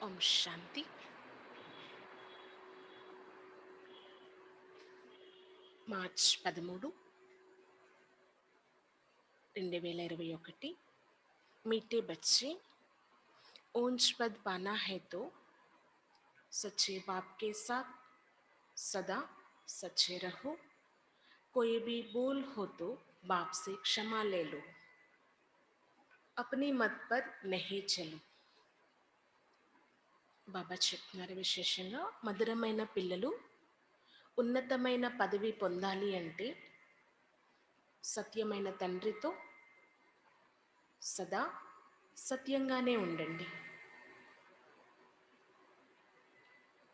ఓం శాంతి. March 13, 2021. मीठे बच्चे, ऊंच पद पाना है तो सच्चे बाप के साथ सदा सच्चे रहो. कोई भी भूल हो तो बाप से क्षमा ले लो. अपनी मत पर नहीं चलो. బాబా చెప్తున్నారు విశేషంగా, మధురమైన పిల్లలు ఉన్నతమైన పదవి పొందాలి అంటే సత్యమైన తండ్రితో సదా సత్యంగానే ఉండండి.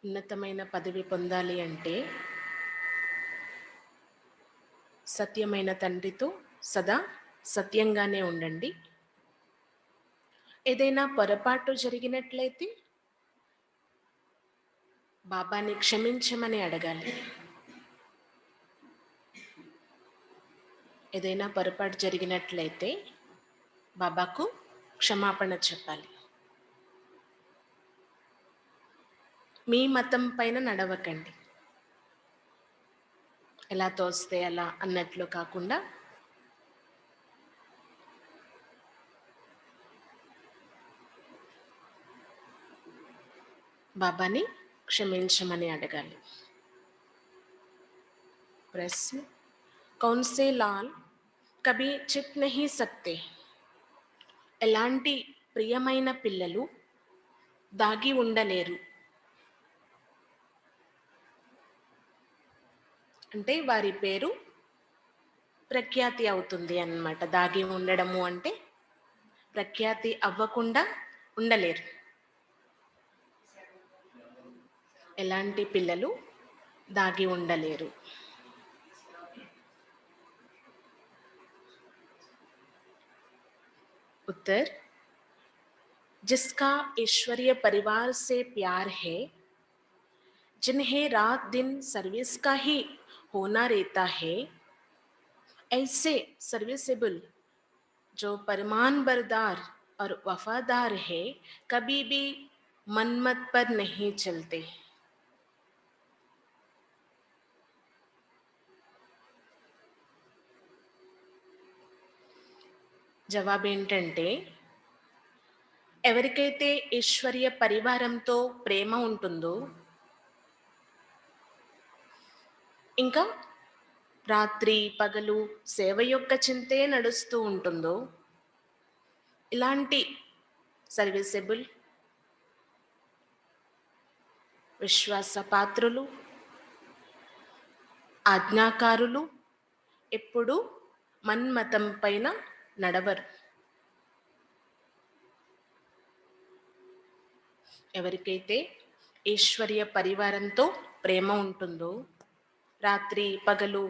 ఉన్నతమైన పదవి పొందాలి అంటే సత్యమైన తండ్రితో సదా సత్యంగానే ఉండండి. ఏదైనా పొరపాటు జరిగినట్లయితే బాబాని క్షమించమని అడగాలి. ఏదైనా పొరపాటు జరిగినట్లయితే బాబాకు క్షమాపణ చెప్పాలి. మీ మతం పైన నడవకండి, ఎలా తోస్తే అలా అన్నట్లు కాకుండా బాబాని క్షమించమని అడగాలి. ప్రశ్న, कौन से लाल कभी चित नहीं सकते? ఎలాంటి ప్రియమైన పిల్లలు దాగి ఉండలేరు? అంటే వారి పేరు ప్రఖ్యాతి అవుతుంది అన్నమాట. దాగి ఉండడము అంటే ప్రఖ్యాతి అవ్వకుండా ఉండలేరు. ఎలాంటి పిల్లలు దాగి ఉండలేరు? उत्तर, जिसका ईश्वरीय परिवार से प्यार है, जिन्हें रात दिन सर्विस का ही होना रहता है, ऐसे सर्विसेबल जो परमान बरदार और वफादार है, कभी भी मनमत पर नहीं चलते. జవాబు ఏంటంటే, ఎవరికైతే ఈశ్వరీయ పరివారంతో ప్రేమ ఉంటుందో, ఇంకా రాత్రి పగలు సేవ యొక్క చింతే నడుస్తూ ఉంటుందో, ఇలాంటి సర్వీసెబుల్, విశ్వాసపాత్రులు, ఆజ్ఞాకారులు ఎప్పుడు మన్మతం పైన నడవరు. ఎవరికైతే ఈశ్వరీయ పరివారంతో ప్రేమ ఉంటుందో, రాత్రి పగలు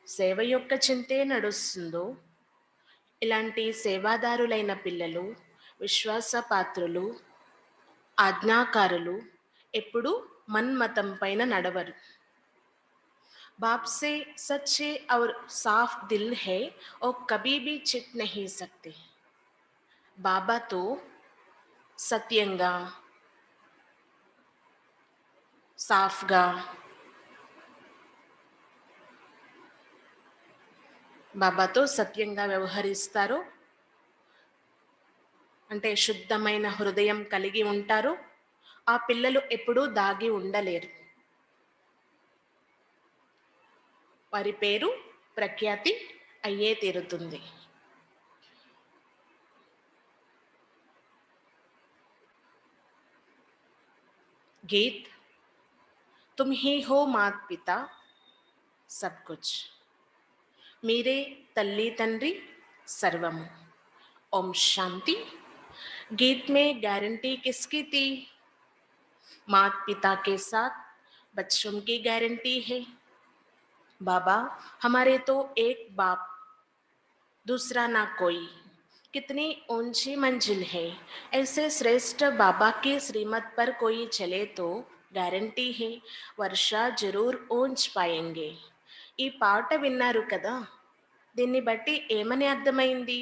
సేవ యొక్క చింతే నడుస్తుందో, ఇలాంటి సేవాదారులైన పిల్లలు, విశ్వాసపాత్రులు, ఆజ్ఞాకారులు ఎప్పుడు మన్మతం పైన నడవరు. बाप से सच्चे और साफ दिल है और कभी भी चिट नहीं सकते. బాబాతో సత్యంగా, సాఫ్గా, బాబాతో సత్యంగా వ్యవహరిస్తారు అంటే శుద్ధమైన హృదయం కలిగి ఉంటారు. ఆ పిల్లలు ఎప్పుడూ దాగి ఉండలేరు. వారి పేరు ప్రఖ్యాతి అయ్యే తీరుతుంది. गीत, तुम ही हो मात पिता सब कुछ. మీరే తల్లి తండ్రి సర్వము. ओम शांति. गीत में गारंटी किसकी थी? मात पिता के साथ बच्चों की गारंटी है. बाबा, हमारे तो एक बाप, दूसरा ना कोई. कितनी ऊंची मंजिल है. ऐसे श्रेष्ठ बाबा की श्रीमत पर कोई चले तो గ్యారంటీ హే వర్ష జరూర్ ఊంచ్ పాయేంగే. ఈ పాట విన్నారు కదా, దీన్ని బట్టి ఏమని అర్థమైంది?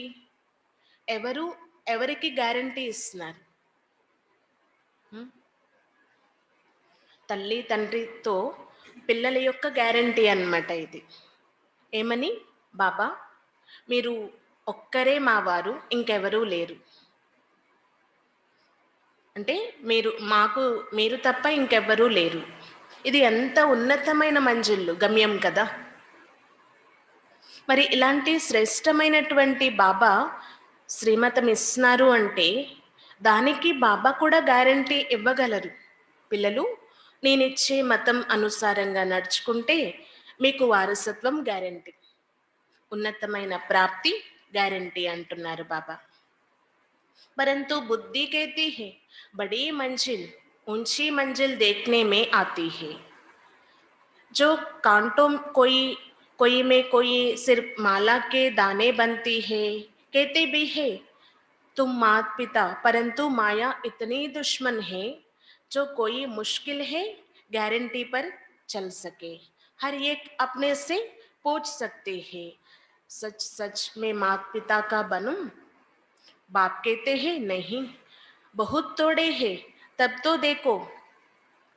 ఎవరికి గ్యారంటీ ఇస్తున్నారు? ఉమ్, తల్లి తండ్రితో పిల్లల యొక్క గ్యారంటీ అన్నమాట ఇది. ఏమని? బాబా, మీరు ఒక్కరే మా వారు, ఇంకెవరూ లేరు. అంటే మీరు తప్ప ఇంకెవ్వరూ లేరు. ఇది ఎంత ఉన్నతమైన మంజిల్లు, గమ్యం కదా. మరి ఇలాంటి శ్రేష్టమైనటువంటి బాబా శ్రీమతం ఇస్తున్నారు అంటే దానికి బాబా కూడా గ్యారంటీ ఇవ్వగలరు. పిల్లలు, నేనిచ్చే మతం అనుసారంగా నడుచుకుంటే మీకు వారసత్వం గ్యారంటీ, ఉన్నతమైన ప్రాప్తి గ్యారంటీ అంటున్నారు బాబా. परंतु बुद्धि कहती है बड़ी मंजिल ऊंची मंजिल देखने में आती है। जो कांटों कोई में कोई सिर्फ माला के दाने बनती है। कहते भी है तुम मात पिता, परंतु माया इतनी दुश्मन है जो कोई मुश्किल है गारंटी पर चल सके। हर एक अपने से पूछ सकते हैं, सच सच में मात पिता का बनूं? बाप कहते हैं नहीं, बहुत तोड़े हैं, तब तो देखो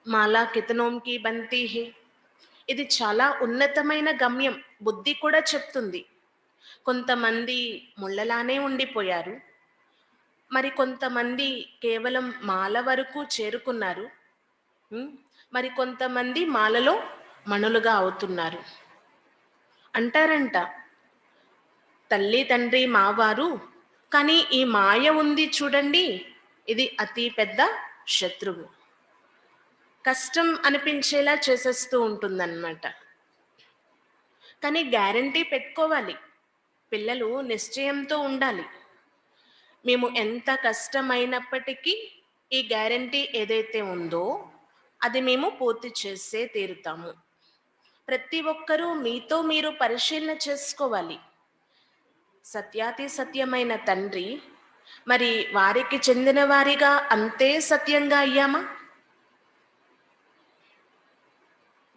మాలా కితనోంకి బంతి హే. ఇది చాలా ఉన్నతమైన గమ్యం, బుద్ధి కూడా చెప్తుంది. కొంతమంది ముళ్ళలానే ఉండిపోయారు, మరి కొంతమంది కేవలం మాల వరకు చేరుకున్నారు, మరి కొంతమంది మాలలో మణులుగా అవుతున్నారు. అంటారంట తల్లి తండ్రి మావారు, కానీ ఈ మాయ ఉంది చూడండి, ఇది అతి పెద్ద శత్రువు. కష్టం అనిపించేలా చేసేస్తూ ఉంటుందన్నమాట. కానీ గ్యారంటీ పెట్టుకోవాలి, పిల్లలు నిశ్చయంతో ఉండాలి. మేము ఎంత కష్టమైనప్పటికీ ఈ గ్యారంటీ ఏదైతే ఉందో అది మేము పూర్తి చేసే తీరుతాము. ప్రతి ఒక్కరూ మీతో మీరు పరిశీలన చేసుకోవాలి. సత్యాతి సత్యమైన తండ్రి, మరి వారికి చెందిన వారిగా అంతే సత్యంగా అయ్యామా?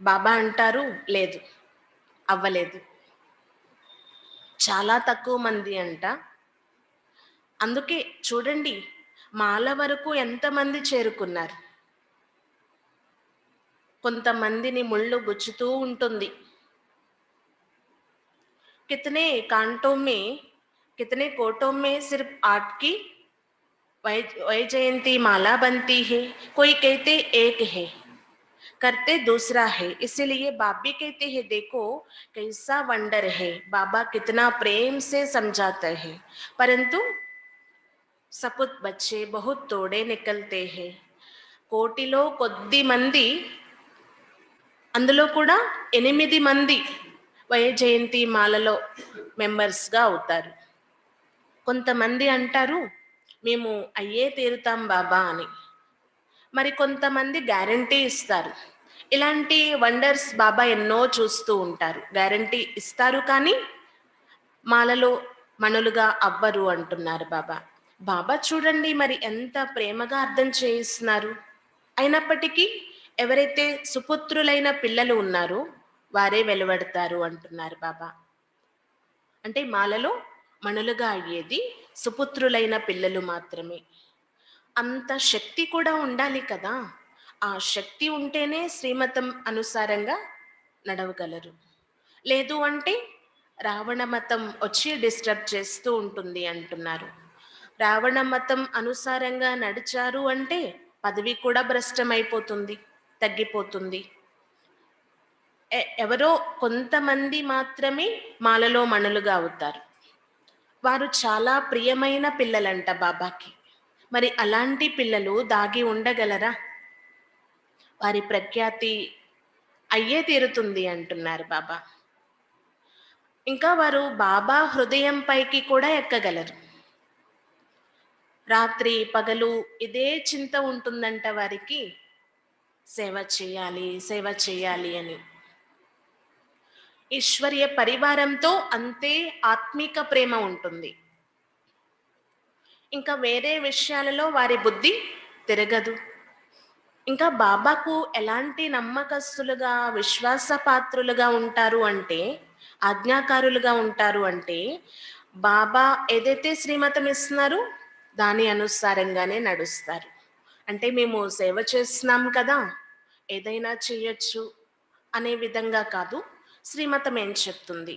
బాబా అంటారు లేదు, అవ్వలేదు. చాలా తక్కువ మంది అంట. అందుకే చూడండి, మాల వరకు ఎంతమంది చేరుకున్నారు. కొంతమందిని ముళ్ళు గుచ్చుతూ ఉంటుంది. कितने कांटों में कितने कोटों में सिर्फ 8 की वैजयंती माला बनती है। कोई कहते एक है, करते दूसरा है। इसीलिए बाप भी कहते हैं देखो कैसा वंडर है, बाबा कितना प्रेम से समझाते हैं, परंतु सपुत बच्चे बहुत तोड़े निकलते हैं। కోటిలో కొద్ది మంది, అందులో కూడా 8 మంది వైజయంతి మాలలో మెంబర్స్గా అవుతారు. కొంతమంది అంటారు మేము అయ్యే తీరుతాం బాబా అని, మరి కొంతమంది గ్యారంటీ ఇస్తారు. ఇలాంటి వండర్స్ బాబా ఎన్నో చూస్తూ ఉంటారు. గ్యారంటీ ఇస్తారు కానీ మాలలో మనులుగా అవ్వరు అంటున్నారు బాబా. బాబా చూడండి మరి ఎంత ప్రేమగా అర్థం చేయిస్తున్నారు. అయినప్పటికీ ఎవరైతే సుపుత్రులైన పిల్లలు ఉన్నారో వారే వెలువడతారు అంటున్నారు బాబా. అంటే మాలలో మణులుగా అయ్యేది సుపుత్రులైన పిల్లలు మాత్రమే. అంత శక్తి కూడా ఉండాలి కదా. ఆ శక్తి ఉంటేనే శ్రీమతం అనుసారంగా నడవగలరు. లేదు అంటే రావణ మతం వచ్చి డిస్టర్బ్ చేస్తూ ఉంటుంది అంటున్నారు. రావణ మతం అనుసారంగా నడిచారు అంటే పదవి కూడా భ్రష్టమైపోతుంది, తగ్గిపోతుంది. ఎవరో కొంతమంది మాత్రమే మాలలో మణులుగా అవుతారు. వారు చాలా ప్రియమైన పిల్లలంట బాబాకి. మరి అలాంటి పిల్లలు దాగి ఉండగలరా? వారి ప్రఖ్యాతి అయ్యే తీరుతుంది అంటున్నారు బాబా. ఇంకా వారు బాబా హృదయం పైకి కూడా ఎక్కగలరు. రాత్రి పగలు ఇదే చింత ఉంటుందంట వారికి, సేవ చేయాలి సేవ చేయాలి అని. ఈశ్వర్య పరివారంతో అంతే ఆత్మిక ప్రేమ ఉంటుంది. ఇంకా వేరే విషయాలలో వారి బుద్ధి తిరగదు. ఇంకా బాబాకు ఎలాంటి నమ్మకస్తులుగా విశ్వాసపాత్రులుగా ఉంటారు అంటే, ఆజ్ఞాకారులుగా ఉంటారు అంటే, బాబా ఏదైతే శ్రీమతం ఇస్తున్నారో దాని అనుసారంగానే నడుస్తారు. అంటే మేము సేవ చేస్తున్నాం కదా, ఏదైనా చేయొచ్చు అనే విధంగా కాదు. శ్రీమతం ఏం చెప్తుంది?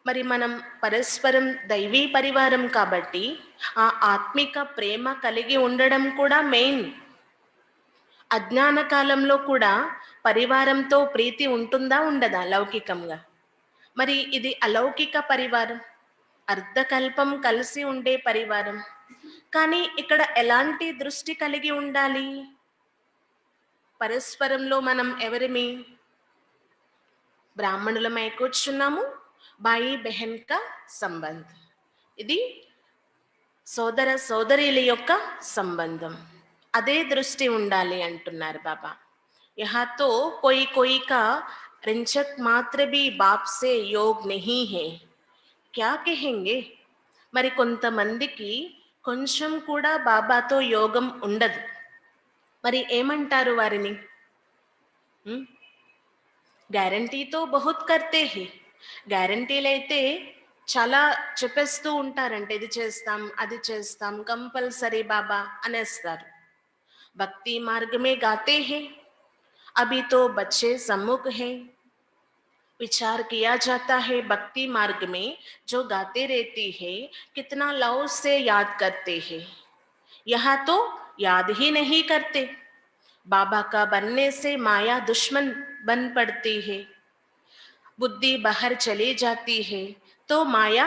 మరి మనం పరస్పరం దైవీ పరివారం కాబట్టి ఆ ఆత్మిక ప్రేమ కలిగి ఉండడం కూడా మెయిన్. అజ్ఞాన కాలంలో కూడా పరివారంతో ప్రీతి ఉంటుందా ఉండదా లౌకికంగా? మరి ఇది అలౌకిక పరివారం, అర్ధకల్పం కలిసి ఉండే పరివారం. కానీ ఇక్కడ ఎలాంటి దృష్టి కలిగి ఉండాలి? పరస్పరంలో మనం ఎవరిమి? బ్రాహ్మణులమై కూర్చున్నాము, బాయి బెహన్ కా సంబంధ్. ఇది సోదర సోదరీల యొక్క సంబంధం. అదే దృష్టి ఉండాలి అంటున్నారు బాబా. యహా తో కోయి కోయి కా రించక్ మాత్ర భీ బాప్ సే యోగ్ నహీ హే, క్యా కహెంగే? మరి కొంతమందికి కొంచెం కూడా బాబాతో యోగం ఉండదు. మరి ఏమంటారు వారిని? గ్యారంటీతో బహుత్ కర్తే హే. గ్యారంటీలైతే చాలా చెప్పేస్తూ ఉంటారంటే ఇది చేస్తాం, అది చేస్తాం, కంపల్సరీ బాబా అనేస్తారు. భక్తి మార్గమే గాతే హే, అభి తో బచ్చే సమ్ముఖ హే. विचार किया जाता है भक्ति मार्ग में, जो गाते रहती है कितना लव से याद करते हैं। यहाँ तो याद ही नहीं करते। बाबा का बनने से माया दुश्मन बन पड़ती है। बुद्धि बाहर चली जाती है तो माया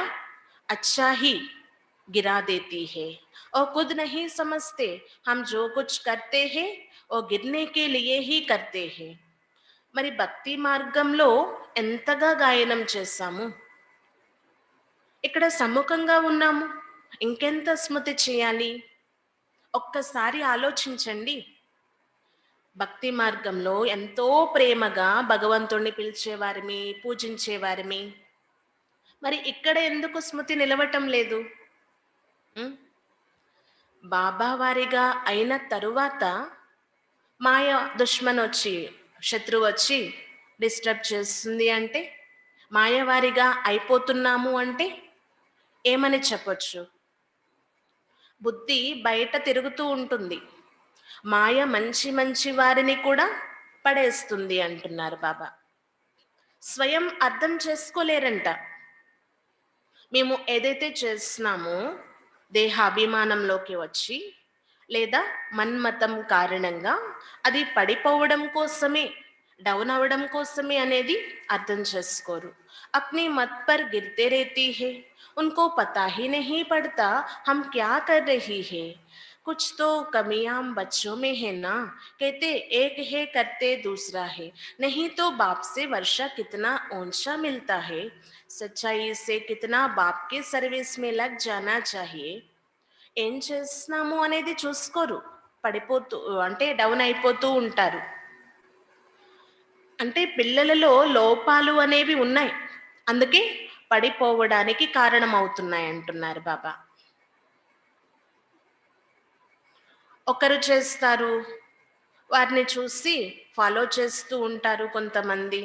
अच्छा ही गिरा देती है और खुद नहीं समझते हम जो कुछ करते हैं वो गिरने के लिए ही करते हैं। మరి భక్తి మార్గంలో ఎంతగా గాయనం చేశాము, ఇక్కడ సమ్ముఖంగా ఉన్నాము, ఇంకెంత స్మృతి చేయాలి? ఒక్కసారి ఆలోచించండి. భక్తి మార్గంలో ఎంతో ప్రేమగా భగవంతుణ్ణి పిలిచేవారిమి, పూజించేవారిమి. మరి ఇక్కడ ఎందుకు స్మృతి నిలవటం లేదు? బాబా వారిగా అయిన తరువాత మాయ దుష్మన్ వచ్చి, శత్రువు వచ్చి డిస్టర్బ్ చేస్తుంది అంటే, మాయవారిగా అయిపోతున్నాము అంటే ఏమని చెప్పొచ్చు? బుద్ధి బయట తిరుగుతూ ఉంటుంది, మాయ మంచి మంచి వారిని కూడా పడేస్తుంది అంటున్నారు బాబా. స్వయం అర్థం చేసుకోలేరంట. మేము ఏదైతే చేస్తున్నామో దేహాభిమానంలోకి వచ్చి లేదా మన్మతం కారణంగా అది పడిపోవడం కోసమే, డౌన్ అవ్వడం కోసమే అనేది అర్థం చేసుకోరు. అప్నీ మత్ పర్ గిర్తే रहती है, उनको पता ही नहीं पड़ता हम क्या कर रही है। कुछ तो कमियां बच्चों में है ना, कहते एक है करते दूसरा है, नहीं तो बाप से वर्षा कितना ऊंचा मिलता है। सच्चाई से कितना बाप के सर्विस में लग जाना चाहिए। ఏం చేస్తున్నాము అనేది చూసుకోరు, పడిపోతూ అంటే డౌన్ అయిపోతూ ఉంటారు. అంటే పిల్లలలో లోపాలు అనేవి ఉన్నాయి, అందుకే పడిపోవడానికి కారణం అవుతున్నాయి అంటున్నారు బాబా. ఒకరు చేస్తారు, వారిని చూసి ఫాలో చేస్తూ ఉంటారు కొంతమంది.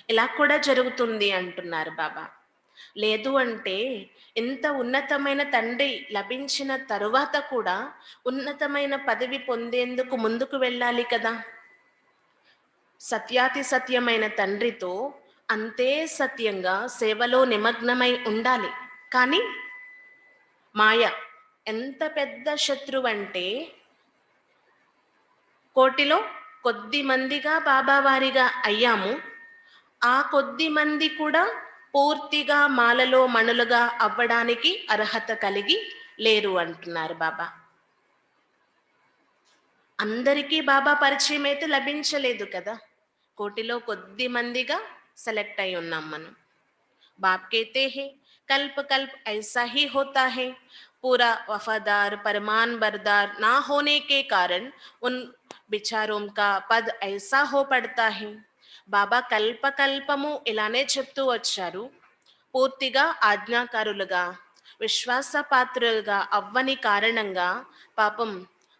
ఇలా కూడా జరుగుతుంది అంటున్నారు బాబా. లేదు అంటే ఇంత ఉన్నతమైన తండ్రి లభించిన తరువాత కూడా ఉన్నతమైన పదవి పొందేందుకు ముందుకు వెళ్ళాలి కదా. సత్యాతి సత్యమైన తండ్రితో అంతే సత్యంగా సేవలో నిమగ్నమై ఉండాలి. కానీ మాయ ఎంత పెద్ద శత్రువు అంటే, కోటిలో కొద్ది మందిగా బాబావారిగా అయ్యాము, ఆ కొద్ది మంది కూడా పూర్తిగా మాలలో మణులుగా అవ్వడానికి అర్హత కలిగి లేరు అంటున్నారు బాబా. అందరికీ బాబా పరిచయం అయితే లభించలేదు కదా, కోటిలో కొద్ది మందిగా సెలెక్ట్ అయి ఉన్నాం మనం. बाप कहते हैं कल्प कल्प ऐसा ही होता है, पूरा वफादार परमान बरदार ना होने के कारण उन बिचारों का पद ऐसा हो पड़ता है. బాబా కల్ప కల్పము ఇలానే చెప్తూ వచ్చారు, పూర్తిగా ఆజ్ఞాకారులుగా విశ్వాసపాత్రులుగా అవ్వని కారణంగా పాపం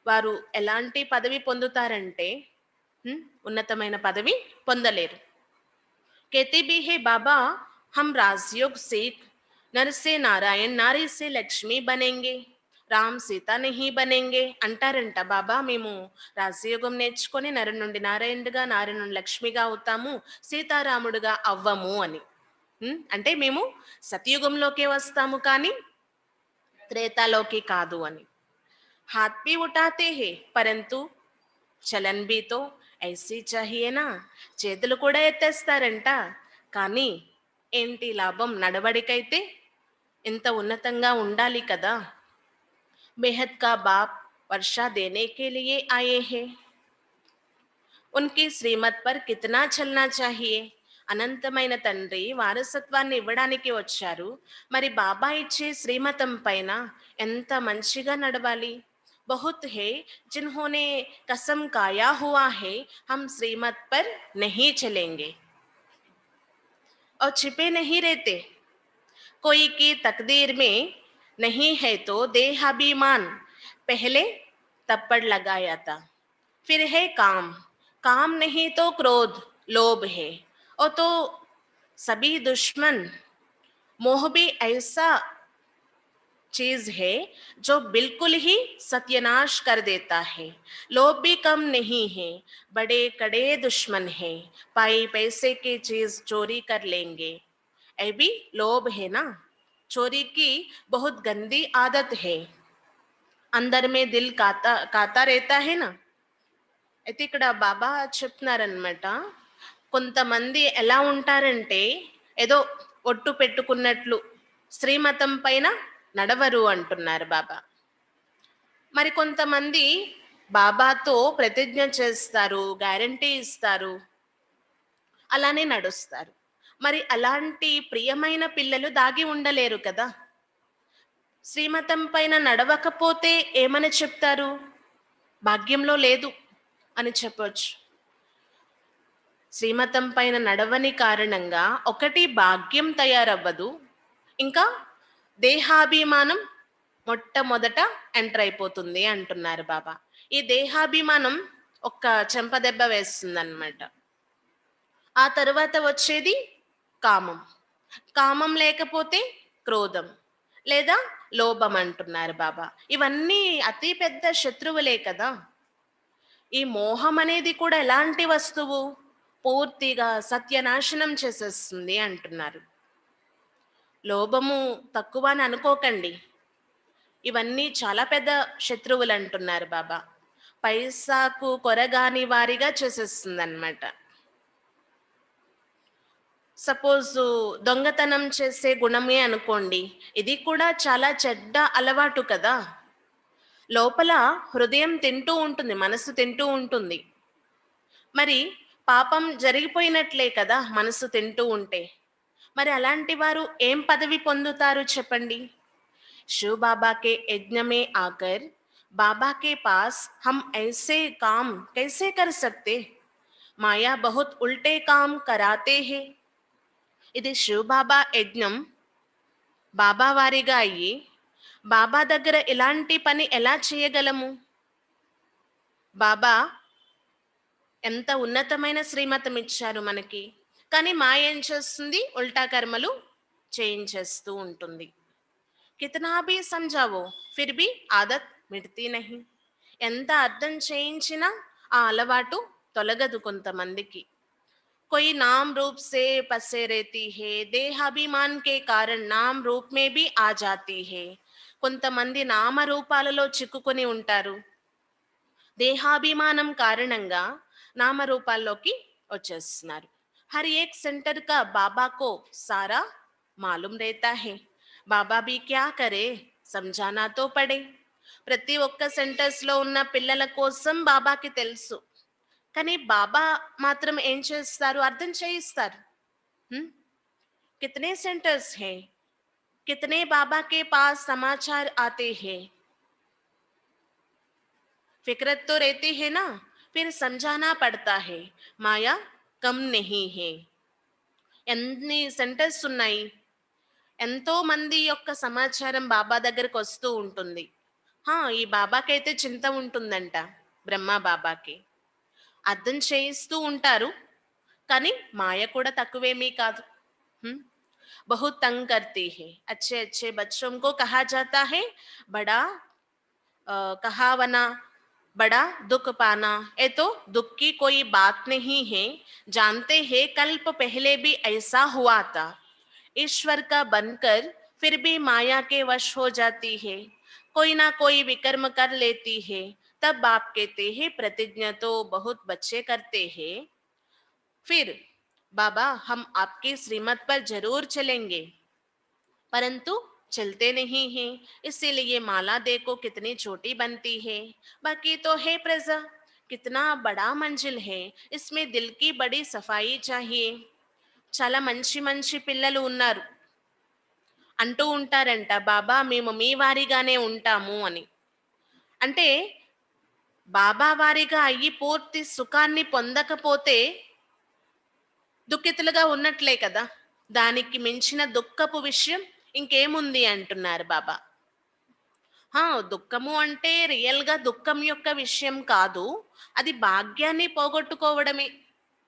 వారు ఎలాంటి పదవి పొందుతారంటే ఉన్నతమైన పదవి పొందలేరు. कहते भी है बाबा हम राजयोग से नर से नारायण, नारी से लक्ष्मी बनेंगे, రామ్ సీత నహీ బనేంగే అంటారంట. బాబా మేము రాజయోగం నేర్చుకొని నరు నుండి నారాయణుడిగా, నారి నుండి లక్ష్మిగా అవుతాము, సీతారాముడుగా అవ్వము అని. అంటే మేము సతయుగంలోకే వస్తాము కానీ త్రేతాలోకి కాదు అని. हाथ भी उठाते हैं परंतु చలన్ బీతో ఐసీ చాహియేనా, చేతులు కూడా ఎత్తేస్తారంట. కానీ ఏంటి లాభం, నడవడికైతే ఇంత ఉన్నతంగా ఉండాలి కదా. బేహద్ కా బాప్ వర్షా దేనే కే లియే ఆయే హే, ఉన్కి శ్రీమత్ పర్ కితనా చల్నా చాహియే. అనంతమైన తండ్రి వారసత్వాన్ని ఇవ్వడానికి వచ్చారు, మరి బాబా ఇచ్చే శ్రీమతం పైన ఎంత మంచిగా నడవాలి. बहुत है जिन्होंने कसम खाया हुआ है हम श्रीमत पर नहीं चलेंगे और छिपे नहीं रहते. कोई की तकदीर में नहीं है तो देहाभिमान पहले तप्पड़ लगाया था. फिर है काम, काम नहीं तो क्रोध लोभ है, और तो सभी दुश्मन. मोह भी ऐसा चीज है जो बिल्कुल ही सत्यानाश कर देता है. लोभ भी कम नहीं है, बड़े कड़े दुश्मन है. पाई पैसे की चीज चोरी कर लेंगे, ये भी लोभ है ना. चोरी की बहुत गंदी आदत है, अंदर में दिल काता काता रहता है ना. అయితే ఇక్కడ బాబా చెప్తున్నారనమాట, కొంతమంది ఎలా ఉంటారంటే ఏదో ఒట్టు పెట్టుకున్నట్లు శ్రీమతం పైన నడవరు అంటున్నారు బాబా. మరి కొంతమంది బాబాతో ప్రతిజ్ఞ చేస్తారు, గ్యారంటీ ఇస్తారు, అలానే నడుస్తారు. మరి అలాంటి ప్రియమైన పిల్లలు దాగి ఉండలేరు కదా. శ్రీమతం పైన నడవకపోతే ఏమని చెప్తారు, భాగ్యంలో లేదు అని చెప్పొచ్చు. శ్రీమతం పైన నడవని కారణంగా ఒకటి భాగ్యం తయారవ్వదు, ఇంకా దేహాభిమానం మొట్టమొదట ఎంటర్ అయిపోతుంది అంటున్నారు బాబా. ఈ దేహాభిమానం ఒక్క చెంపదెబ్బ వేస్తుందన్నమాట. ఆ తర్వాత వచ్చేది కామం, కామం లేకపోతే క్రోధం లేదా లోభం అంటున్నారు బాబా. ఇవన్నీ అతి పెద్ద శత్రువులే కదా. ఈ మోహం అనేది కూడా ఎలాంటి వస్తువు, పూర్తిగా సత్యనాశనం చేసేస్తుంది అంటున్నారు. లోభము తక్కువ అని అనుకోకండి, ఇవన్నీ చాలా పెద్ద శత్రువులు అంటున్నారు బాబా. పైసాకు కొరగాని వారిగా చేసేస్తుంది అన్నమాట. సపోజ్ దొంగతనం చేసే గుణమే అనుకోండి, ఇది కూడా చాలా చెడ్డ అలవాటు కదా. లోపల హృదయం తింటూ ఉంటుంది, మనసు తింటూ ఉంటుంది. మరి పాపం జరిగిపోయినట్లే కదా మనసు తింటూ ఉంటే. మరి అలాంటి వారు ఏం పదవి పొందుతారు చెప్పండి. शिव बाबा के यज्ञ में आकर बाबा के पास हम ऐसे काम कैसे कर सकते, माया बहुत उल्टे काम कराते हैं. ఇది శివ్ బాబా యజ్ఞం, బాబా వారిగా అయ్యి బాబా దగ్గర ఇలాంటి పని ఎలా చేయగలము. బాబా ఎంత ఉన్నతమైన శ్రీమతం ఇచ్చారు మనకి, కానీ మాయ ఏం చేస్తుంది, ఉల్టా కర్మలు చేయించేస్తూ ఉంటుంది. కితనా భీ సమझावो फिर भी ఆదత్ మిటती नहीं. ఎంత అర్థం చేయించినా ఆ అలవాటు తొలగదు కొంతమందికి. कोई नाम रूप से पसे रहती है, देहाभिमान के कारण नाम रूप में भी आ जाती है. కొంతమంది నామరూపాలలో చిక్కుకొని ఉంటారు, దేహాభిమానం కారణంగా నామరూపాల్లోకి వచ్చేస్తున్నారు. हर एक सेंटर का बाबा को सारा मालूम रहता है, బాబా भी क्या करे समझाना तो पड़े. ప్రతి ఒక్క సెంటర్స్ లో ఉన్న పిల్లల కోసం బాబాకి తెలుసు, కానీ బాబా మాత్రం ఏం చేస్తారు, అర్థం చేయిస్తారు. कितने सेंटर्स हैं, कितने बाबा के पास समाचार आते हैं, फिक्रत तो रहती है ना, फिर समझाना पड़ता है. माया कम नहीं है. ఎన్ని సెంటర్స్ ఉన్నాయి, ఎంతో మంది యొక్క సమాచారం బాబా దగ్గరకు వస్తూ ఉంటుంది. ఈ బాబాకైతే చింత ఉంటుందంట, బ్రహ్మ బాబాకి అర్థం చేయిస్తూ ఉంటారు, కానీ మాయ కూడా తక్కువేమీ కాదు. बहुत तंग करती है. अच्छे अच्छे बच्चों को कहा जाता है बड़ा कहावना बड़ा दुख पाना, ये तो दुख की कोई बात नहीं है। जानते हैं कल्प पहले भी ऐसा हुआ था। ईश्वर का बनकर फिर भी माया के वश हो जाती है। कोई ना कोई विकर्म कर लेती है। तब बाप कहते हैं प्रतिज्ञा तो बहुत बच्चे करते हैं। फिर बाबा हम आपके श्रीमत पर जरूर चलेंगे, परंतु चलते नहीं हैं। इसीलिए माला देखो कितनी छोटी बनती है। बाकी तो है प्रजा, कितना बड़ा मंजिल है। इसमें दिल की बड़ी सफाई चाहिए। చాలా మంచి మంచి పిల్లలు ఉన్నారు. అంటూ ఉంటారంట, బాబా మేము మీ వారిగానే ఉంటాము అని. అంటే బాబా వారిగా అయ్యి పూర్తి సుఖాన్ని పొందకపోతే దుఃఖితులుగా ఉన్నట్లే కదా. దానికి మించిన దుఃఖపు విషయం ఇంకేముంది అంటున్నారు బాబా. ఆ! దుఃఖము అంటే రియల్‌గా దుఃఖం యొక్క విషయం కాదు. అది భాగ్యాన్ని పోగొట్టుకోవడమే.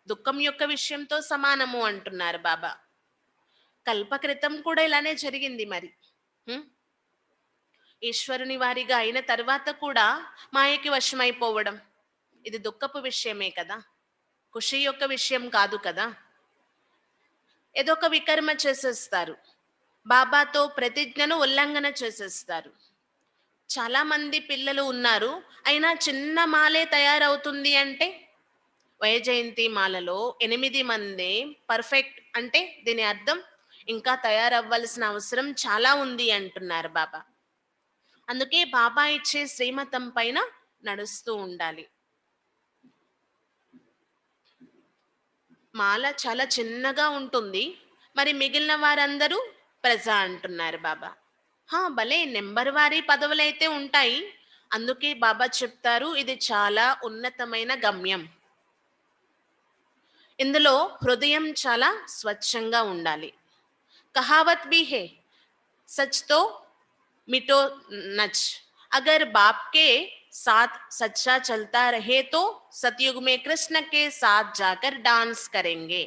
దుఃఖం యొక్క విషయంతో సమానము అంటున్నారు బాబా. కల్పకృతం కూడా ఇలానే జరిగింది మరి. హ్మ్. ఈశ్వరుని వారిగా అయిన తర్వాత కూడా మాయకి వశమైపోవడం. ఇది దుఃఖపు విషయమే కదా. ఖుషి యొక్క విషయం కాదు కదా. ఏదో ఒక వికర్మ చేసేస్తారు. బాబాతో ప్రతిజ్ఞను ఉల్లంఘన చేసేస్తారు. చాలా మంది పిల్లలు ఉన్నారు. అయినా చిన్న మాలే తయారవుతుంది అంటే, వైజయంతి మాలలో 8 మందే పర్ఫెక్ట్ అంటే దీని అర్థం ఇంకా తయారవ్వాల్సిన అవసరం చాలా ఉంది అంటున్నారు బాబా. అందుకే బాబా ఇచ్చే శ్రీమతం పైన నడుస్తూ ఉండాలి. మాల చాలా చిన్నగా ఉంటుంది. మరి మిగిలిన వారందరూ ప్రజ అంటున్నారు బాబా. భలే నెంబర్ వారీ పదవులైతే ఉంటాయి. అందుకే బాబా చెప్తారు ఇది చాలా ఉన్నతమైన గమ్యం. ఇందులో హృదయం చాలా స్వచ్ఛంగా ఉండాలి. కహావత్ भी है, सच तो मिटो नच। अगर बाप के साथ सच्चा चलता रहे तो सतयुग में कृष्ण के साथ जाकर डांस करेंगे।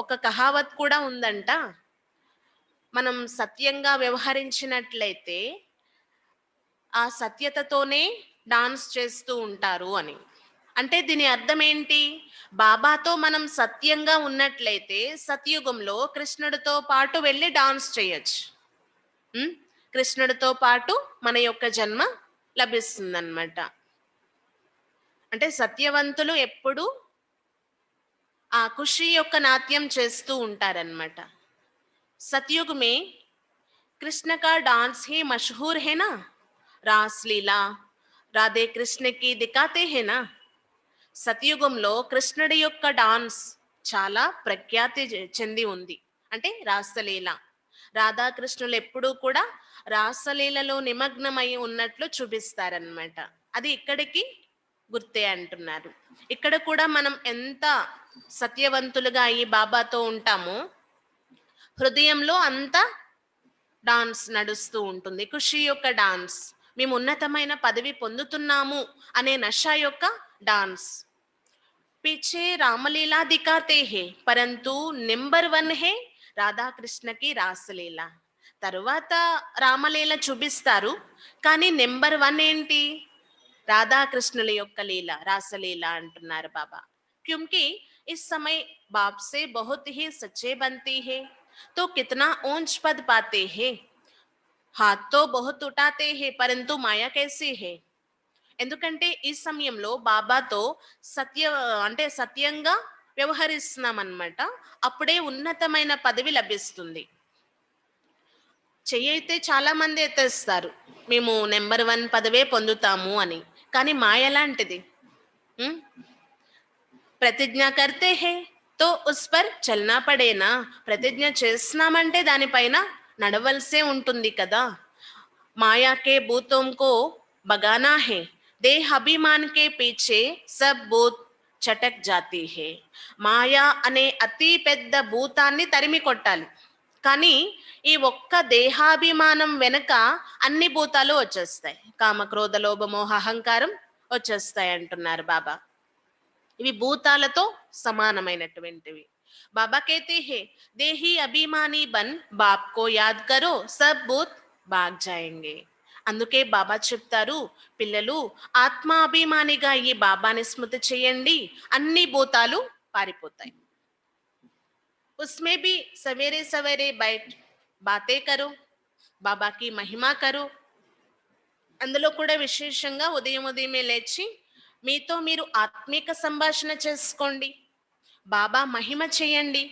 ఒక కహావత్ కూడా ఉందంట. మనం సత్యంగా వ్యవహరించినట్లయితే ఆ సత్యతతోనే డాన్స్ చేస్తూ ఉంటారు అని. అంటే దీని అర్థం ఏంటి? బాబాతో మనం సత్యంగా ఉన్నట్లయితే సత్యుగంలో కృష్ణుడితో పాటు వెళ్ళి డాన్స్ చేయొచ్చు. కృష్ణుడితో పాటు మన యొక్క జన్మ లభిస్తుందన్నమాట. అంటే సత్యవంతులు ఎప్పుడు ఆ ఖుషి యొక్క నాట్యం చేస్తూ ఉంటారన్నమాట. सतयुग में कृष्ण का डांस ही मशहूर है ना, रासलीला राधे कृष्ण की दिखाते हैं ना. సతయుగంలో కృష్ణుడి యొక్క డాన్స్ చాలా ప్రఖ్యాతి చెంది ఉంది. అంటే రాసలీల. రాధాకృష్ణులు ఎప్పుడూ కూడా రాసలీలలో నిమగ్నమై ఉన్నట్లు చూపిస్తారనమాట. అది ఇక్కడికి గుర్తే అంటున్నారు. ఇక్కడ కూడా మనం ఎంత సత్యవంతులుగా ఈ బాబాతో ఉంటామో హృదయంలో అంతా డాన్స్ నడుస్తూ ఉంటుంది. ఖుషి యొక్క డాన్స్. మేము ఉన్నతమైన పదవి పొందుతున్నాము అనే నష యొక్క డాన్స్. पीछे रामलीला दिखाते हैं, परंतु నెంబర్ 1 है రాధాకృష్ణకి రాసలీల. తరువాత రామలీల చూపిస్తారు, కానీ నెంబర్ 1 ఏంటి? రాధాకృష్ణుల యొక్క లీల, రాసలీల అంటున్నారు బాబా. क्योंकि इस समय बाप से बहुत ही सच्चे बनती है तो कितना ऊंच पद पाते हैं. हाथ तो बहुत उठाते हैं परंतु माया कैसी है? ఎందుకంటే ఈ సమయంలో బాబాతో అంటే సత్యంగా వ్యవహరిస్తున్నాం అన్నమాట. అప్పుడే ఉన్నతమైన పదవి లభిస్తుంది. చెయ్యి అయితే చాలా మంది ఎత్తేస్తారు, మేము నెంబర్ 1 పదవే పొందుతాము అని. కానీ మాయ లాంటిది. ప్రతిజ్ఞ కర్తే హే తో ఉస్ పర్ చల్నా పడేనా. ప్రతిజ్ఞ చేస్తున్నామంటే దానిపైన నడవలసే ఉంటుంది కదా. మాయాకే భూతంకో బగానా హే, దేహ అభిమాన్ కే పీछे సబ్ భూత్ చటక్ జాతీ హే. మాయా అనే అతి పెద్ద భూతాన్ని తరిమి కొట్టాలి. కానీ ఈ ఒక్క దేహాభిమానం వెనుక అన్ని భూతాలు వచ్చేస్తాయి. కామ క్రోధ లోభ మోహ అహంకారం వచ్చేస్తాయి అంటున్నారు బాబా. ఇవి భూతాలతో సమానమైనటువంటివి. బాబా कहते हैं देही अभिमानी बन बाप को याद करो सब भूत भाग जाएंगे. అందుకే బాబా చెప్తారు, పిల్లలు ఆత్మాభిమానిగా ఈ బాబాని స్మృతి చేయండి, అన్ని భూతాలు పారిపోతాయి. उसमें भी सवेरे सवेरे बैठ बातें करो, బాబా కి మహిమ కరో. అందులో కూడా విశేషంగా ఉదయం ఉదయమే లేచి మీతో మీరు ఆత్మీక సంభాషణ చేసుకోండి, బాబా మహిమ చేయండి.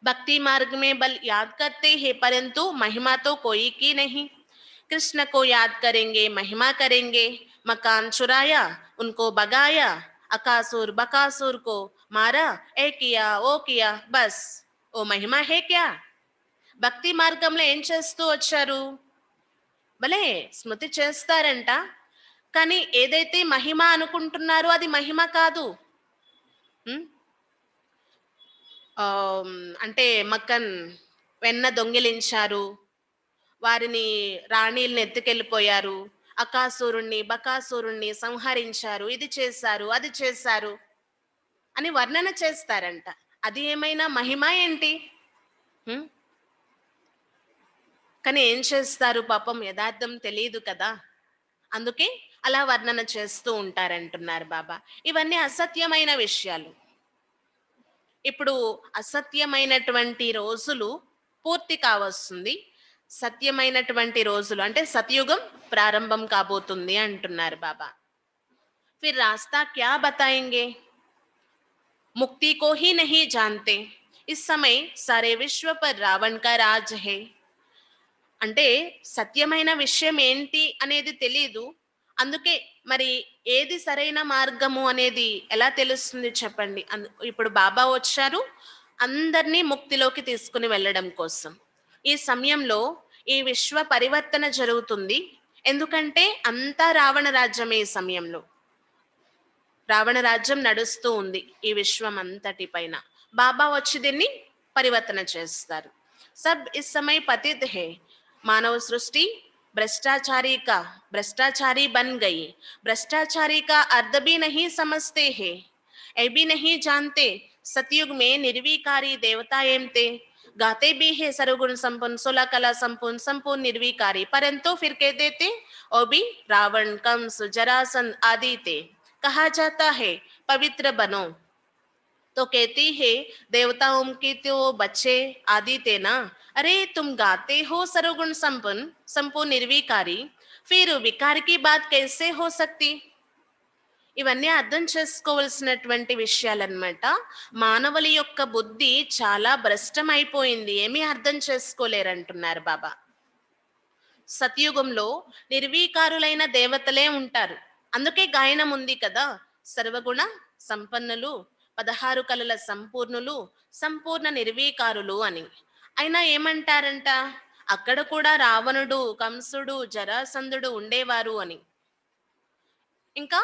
भक्ति मार्ग में बल याद करते हैं परंतु महिमा तो कोई की नहीं. कृष्ण को याद करेंगे, महिमा करेंगे. मकान चुराया, उनको भगाया, अकासुर बकासुर को मारा, ए किया ओ किया, बस ఓ మహిమ హే క్యా. భక్తి మార్గంలో ఏం చేస్తూ వచ్చారు? భలే స్మృతి చేస్తారంట, కానీ ఏదైతే మహిమ అనుకుంటున్నారో అది మహిమ కాదు. ఉం? అంటే మక్కన్ వెన్న దొంగిలించారు, వారిని రాణీల్ని ఎత్తుకెళ్ళిపోయారు, అకాసురుణ్ణి బకాసురుణ్ణి సంహరించారు, ఇది చేశారు అది చేశారు అని వర్ణన చేస్తారంట. అది ఏమైనా మహిమ ఏంటి? హ్మ్? కానీ ఏం చేస్తారు పాపం, యథార్థం తెలియదు కదా, అందుకే అలా వర్ణన చేస్తూ ఉంటారంటున్నారు బాబా. ఇవన్నీ అసత్యమైన విషయాలు. ఇప్పుడు అసత్యమైనటువంటి రోజులు పూర్తి కావస్తుంది, సత్యమైనటువంటి రోజులు అంటే సతయుగం ప్రారంభం కాబోతుంది అంటున్నారు బాబా. ఫిర్ రాస్తా క్యా బతాయేంగే, ముక్తి కో హీ నహీ జాన్తే, ఇస్ సమయ సారే విశ్వ పర్ రావణ్ కా రాజ్ హై. అంటే సత్యమైన విషయం ఏంటి అనేది తెలియదు, అందుకే మరి ఏది సరైన మార్గము అనేది ఎలా తెలుస్తుంది చెప్పండి. ఇప్పుడు బాబా వచ్చారు అందరినీ ముక్తిలోకి తీసుకుని వెళ్ళడం కోసం. ఈ సమయంలో ఈ విశ్వ పరివర్తన జరుగుతుంది, ఎందుకంటే అంతా రావణ రాజ్యమే. ఈ సమయంలో రావణ రాజ్యం నడుస్తూ ఉంది ఈ విశ్వం అంతటి పైన. బాబా వచ్చి దీన్ని పరివర్తన చేస్తారు. సబ్ ఇస్ సమయ పతిత్ హే, मानव सृष्टि भ्रष्टाचारी बन गई. भ्रष्टाचारी का अर्थ भी नहीं समझते हैं, ये भी नहीं जानते सतयुग में निर्विकारी देवता एम थे. गाते भी है सर्वगुण संपन्न 16 कला संपूर्ण संपूर्ण निर्विकारी, परंतु फिर कह देते वो भी रावण कंस जरासंध आदि थे. कहा जाता है पवित्र बनो, तो कहती है देवताओं की तो बच्चे आदि थे ना. अरे तुम गाते हो सर्वगुण संपन्न संपूर्ण निर्विकारी, फिर विकार की बात कैसे हो सकती. ఇవన్నీ అర్థం చేసుకోవాల్సినటువంటి విషయాలన్నమాట. మానవుల యొక్క బుద్ధి చాలా భ్రష్టమైపోయింది, ఏమీ అర్థం చేసుకోలేరంటున్నారు బాబా. సతయుగంలో నిర్వీకారులైన దేవతలే ఉంటారు, అందుకే గాయనం ఉంది కదా, సర్వగుణ సంపన్నులు 16 కళల సంపూర్ణులు సంపూర్ణ నిర్వీకారులు అని. అయినా ఏమంటారంట, అక్కడ కూడా రావణుడు కంసుడు జరాసంధుడు ఉండేవారు అని. ఇంకా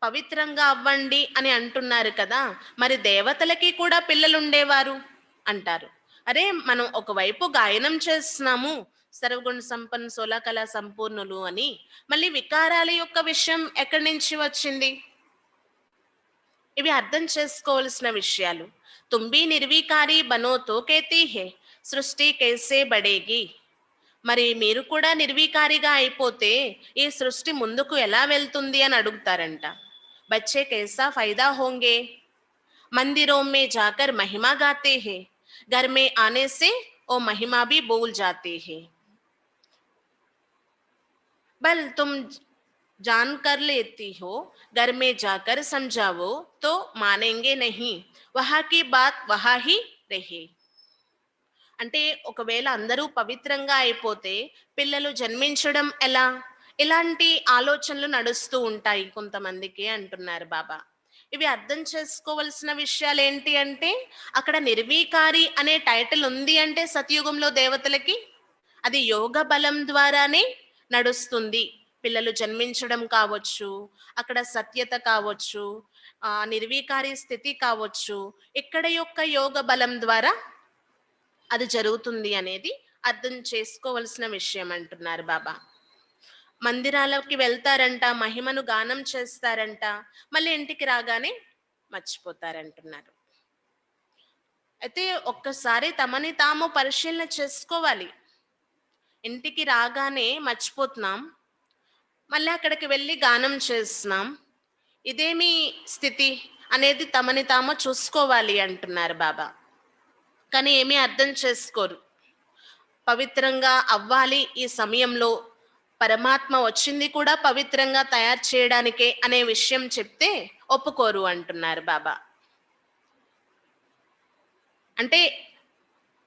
పవిత్రంగా అవ్వండి అని అంటున్నారు కదా, మరి దేవతలకి కూడా పిల్లలు ఉండేవారు అంటారు. అరే మనం ఒకవైపు గాయనం చేస్తున్నాము సర్వగుణ సంపన్న 16 కళా సంపూర్ణులు అని, మళ్ళీ వికారాల యొక్క విషయం ఎక్కడి నుంచి వచ్చింది? ఇవి అర్థం చేసుకోవాల్సిన విషయాలు. తుంబి నిర్వికారి బనోతో కేతీ హే, సృష్టి కేసే బడేగి. మరి మీరు కూడా నిర్వికారిగా అయిపోతే ఈ సృష్టి ముందుకు ఎలా వెళ్తుంది అని అడుగుతారంట. బచ్చే कैसा फायदा होंगे, मंदिरों में जाकर महिमा गाते हैं, घर में आने से वो महिमा भी भूल जाते हैं. बल तुम जान कर लेती हो, घर में जाकर समझाओ तो मानेंगे नहीं, वहां की बात वहां ही रहे. అంటే ఒకవేళ అందరూ పవిత్రంగా అయిపోతే పిల్లలు జన్మించడం ఎలా? ఇలాంటి ఆలోచనలు నడుస్తూ ఉంటాయి కొంతమందికి అంటున్నారు బాబా. ఇవి అర్థం చేసుకోవాల్సిన విషయాలు ఏంటి అంటే, అక్కడ నిర్వీకారి అనే టైటిల్ ఉంది అంటే సతయుగంలో దేవతలకి అది యోగ బలం ద్వారానే నడుస్తుంది. పిల్లలు జన్మించడం కావచ్చు, అక్కడ సత్యత కావచ్చు, నిర్వీకారి స్థితి కావచ్చు, ఇక్కడ యొక్క యోగ బలం ద్వారా అది జరుగుతుంది అనేది అర్థం చేసుకోవలసిన విషయం అంటున్నారు బాబా. మందిరాలకి వెళ్తారంట, మహిమను గానం చేస్తారంట, మళ్ళీ ఇంటికి రాగానే మర్చిపోతారంటున్నారు. అయితే ఒక్కసారి తమని తాము పరిశీలన చేసుకోవాలి. ఇంటికి రాగానే మర్చిపోతున్నాం. మళ్ళీ అక్కడికి వెళ్ళి గానం చేస్తున్నాం. ఇదేమి స్థితి అనేది తమని తాము చూసుకోవాలి అంటున్నారు బాబా. కానీ ఏమీ అర్థం చేసుకోరు. పవిత్రంగా అవ్వాలి ఈ సమయంలో. పరమాత్మ వచ్చింది కూడా పవిత్రంగా తయారు చేయడానికే అనే విషయం చెప్తే ఒప్పుకోరు అంటున్నారు బాబా. అంటే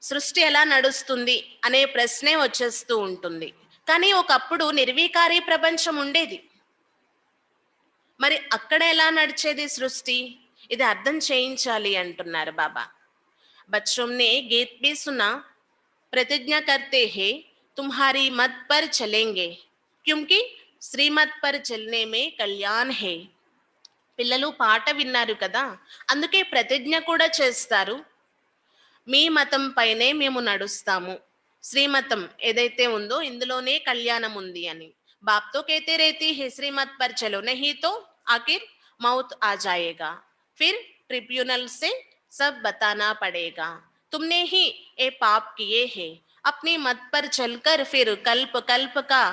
సృష్టి ఎలా నడుస్తుంది అనే ప్రశ్నే వచ్చేస్తూ ఉంటుంది. కానీ ఒకప్పుడు నిర్వీకారి ప్రపంచం ఉండేది. మరి అక్కడ ఎలా నడిచేది సృష్టి? ఇది అర్థం చేయించాలి అంటున్నారు బాబా. बच्चों ने गीत भी सुना, प्रतिज्ञा करते हैं तुम्हारी मत पर चलेंगे क्योंकि శ్రీమత్ పర్ చల్నే మే కళ్యాణ్ హే. పిల్లలు పాట విన్నారు కదా, అందుకే ప్రతిజ్ఞ కూడా చేస్తారు, మీ మతం పైనే మేము నడుస్తాము, శ్రీమతం ఏదైతే ఉందో ఇందులోనే కళ్యాణం ఉంది అని. బాప్ తో कहते रहती है श्रीमत पर चलो नहीं तो आखिर मौत आ जाएगा, फिर ट्रिब्यूनल से सब बताना पड़ेगा, तुमने ही ये पाप किए हैं, अपनी मत पर चलकर फिर कल्प कल्प का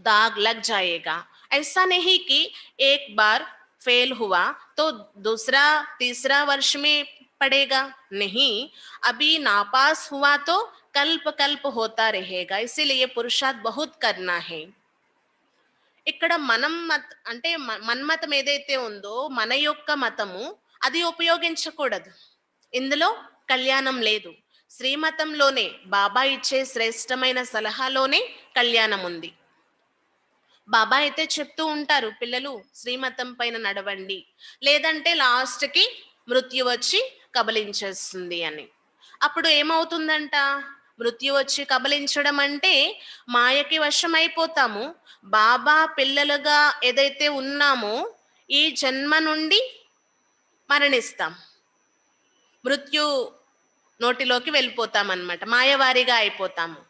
दाग लग जाएगा. ऐसा नहीं कि एक बार फेल हुआ तो दूसरा तीसरा वर्ष में पड़ेगा, नहीं, अभी नापास हुआ तो कल्प कल्प होता रहेगा, इसीलिए पुरुषार्थ बहुत करना है. ఇక్కడ మనం అంటే మన్మతం ఏదైతే ఉందో మన యొక్క మతము అది ఉపయోగించకూడదు. ఇందులో కళ్యాణం లేదు. శ్రీమతంలోనే బాబా ఇచ్చే శ్రేష్టమైన సలహాలోనే కళ్యాణం ఉంది. బాబా అయితే చెప్తూ ఉంటారు, పిల్లలు శ్రీమతం పైన నడవండి, లేదంటే లాస్ట్కి మృత్యు వచ్చి కబలించేస్తుంది అని. అప్పుడు ఏమవుతుందంట? మృత్యు వచ్చి కబలించడం అంటే మాయకి వశం అయిపోతాము. బాబా పిల్లలుగా ఏదైతే ఉన్నామో ఈ జన్మ నుండి మరణిస్తాం, మృత్యు నోటిలోకి వెళ్ళిపోతాం అన్నమాట, మాయవారిగా అయిపోతాము.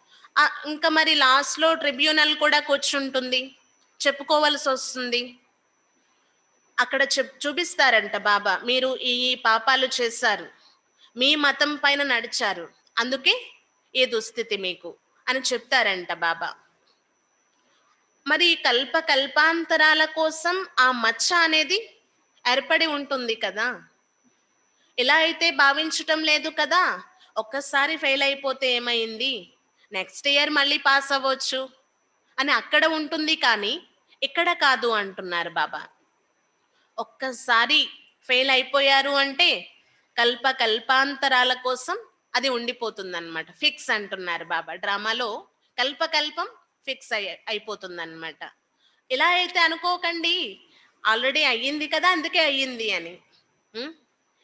ఇంకా మరి లాస్ట్లో ట్రిబ్యునల్ కూడా కూర్చుంటుంది, చెప్పుకోవాల్సి వస్తుంది. అక్కడ చూపిస్తారంట బాబా, మీరు ఈ పాపాలు చేశారు, మీ మతం పైన నడిచారు, అందుకే ఏ దుస్థితి మీకు అని చెప్తారంట బాబా. మరి కల్ప కల్పాంతరాల కోసం ఆ మచ్చ అనేది ఏర్పడి ఉంటుంది కదా. ఇలా అయితే భావించటం లేదు కదా, ఒక్కసారి ఫెయిల్ అయిపోతే ఏమైంది, నెక్స్ట్ ఇయర్ మళ్ళీ పాస్ అవ్వచ్చు అని అక్కడ ఉంటుంది, కానీ ఇక్కడ కాదు అంటున్నారు బాబా. ఒక్కసారి ఫెయిల్ అయిపోయారు అంటే కల్ప కల్పాంతరాల కోసం అది ఉండిపోతుంది అన్నమాట, ఫిక్స్ అంటున్నారు బాబా. డ్రామాలో కల్పకల్పం ఫిక్స్ అయిపోతుంది అన్నమాట. ఇలా అయితే అనుకోకండి, ఆల్రెడీ అయ్యింది కదా అందుకే అయ్యింది అని.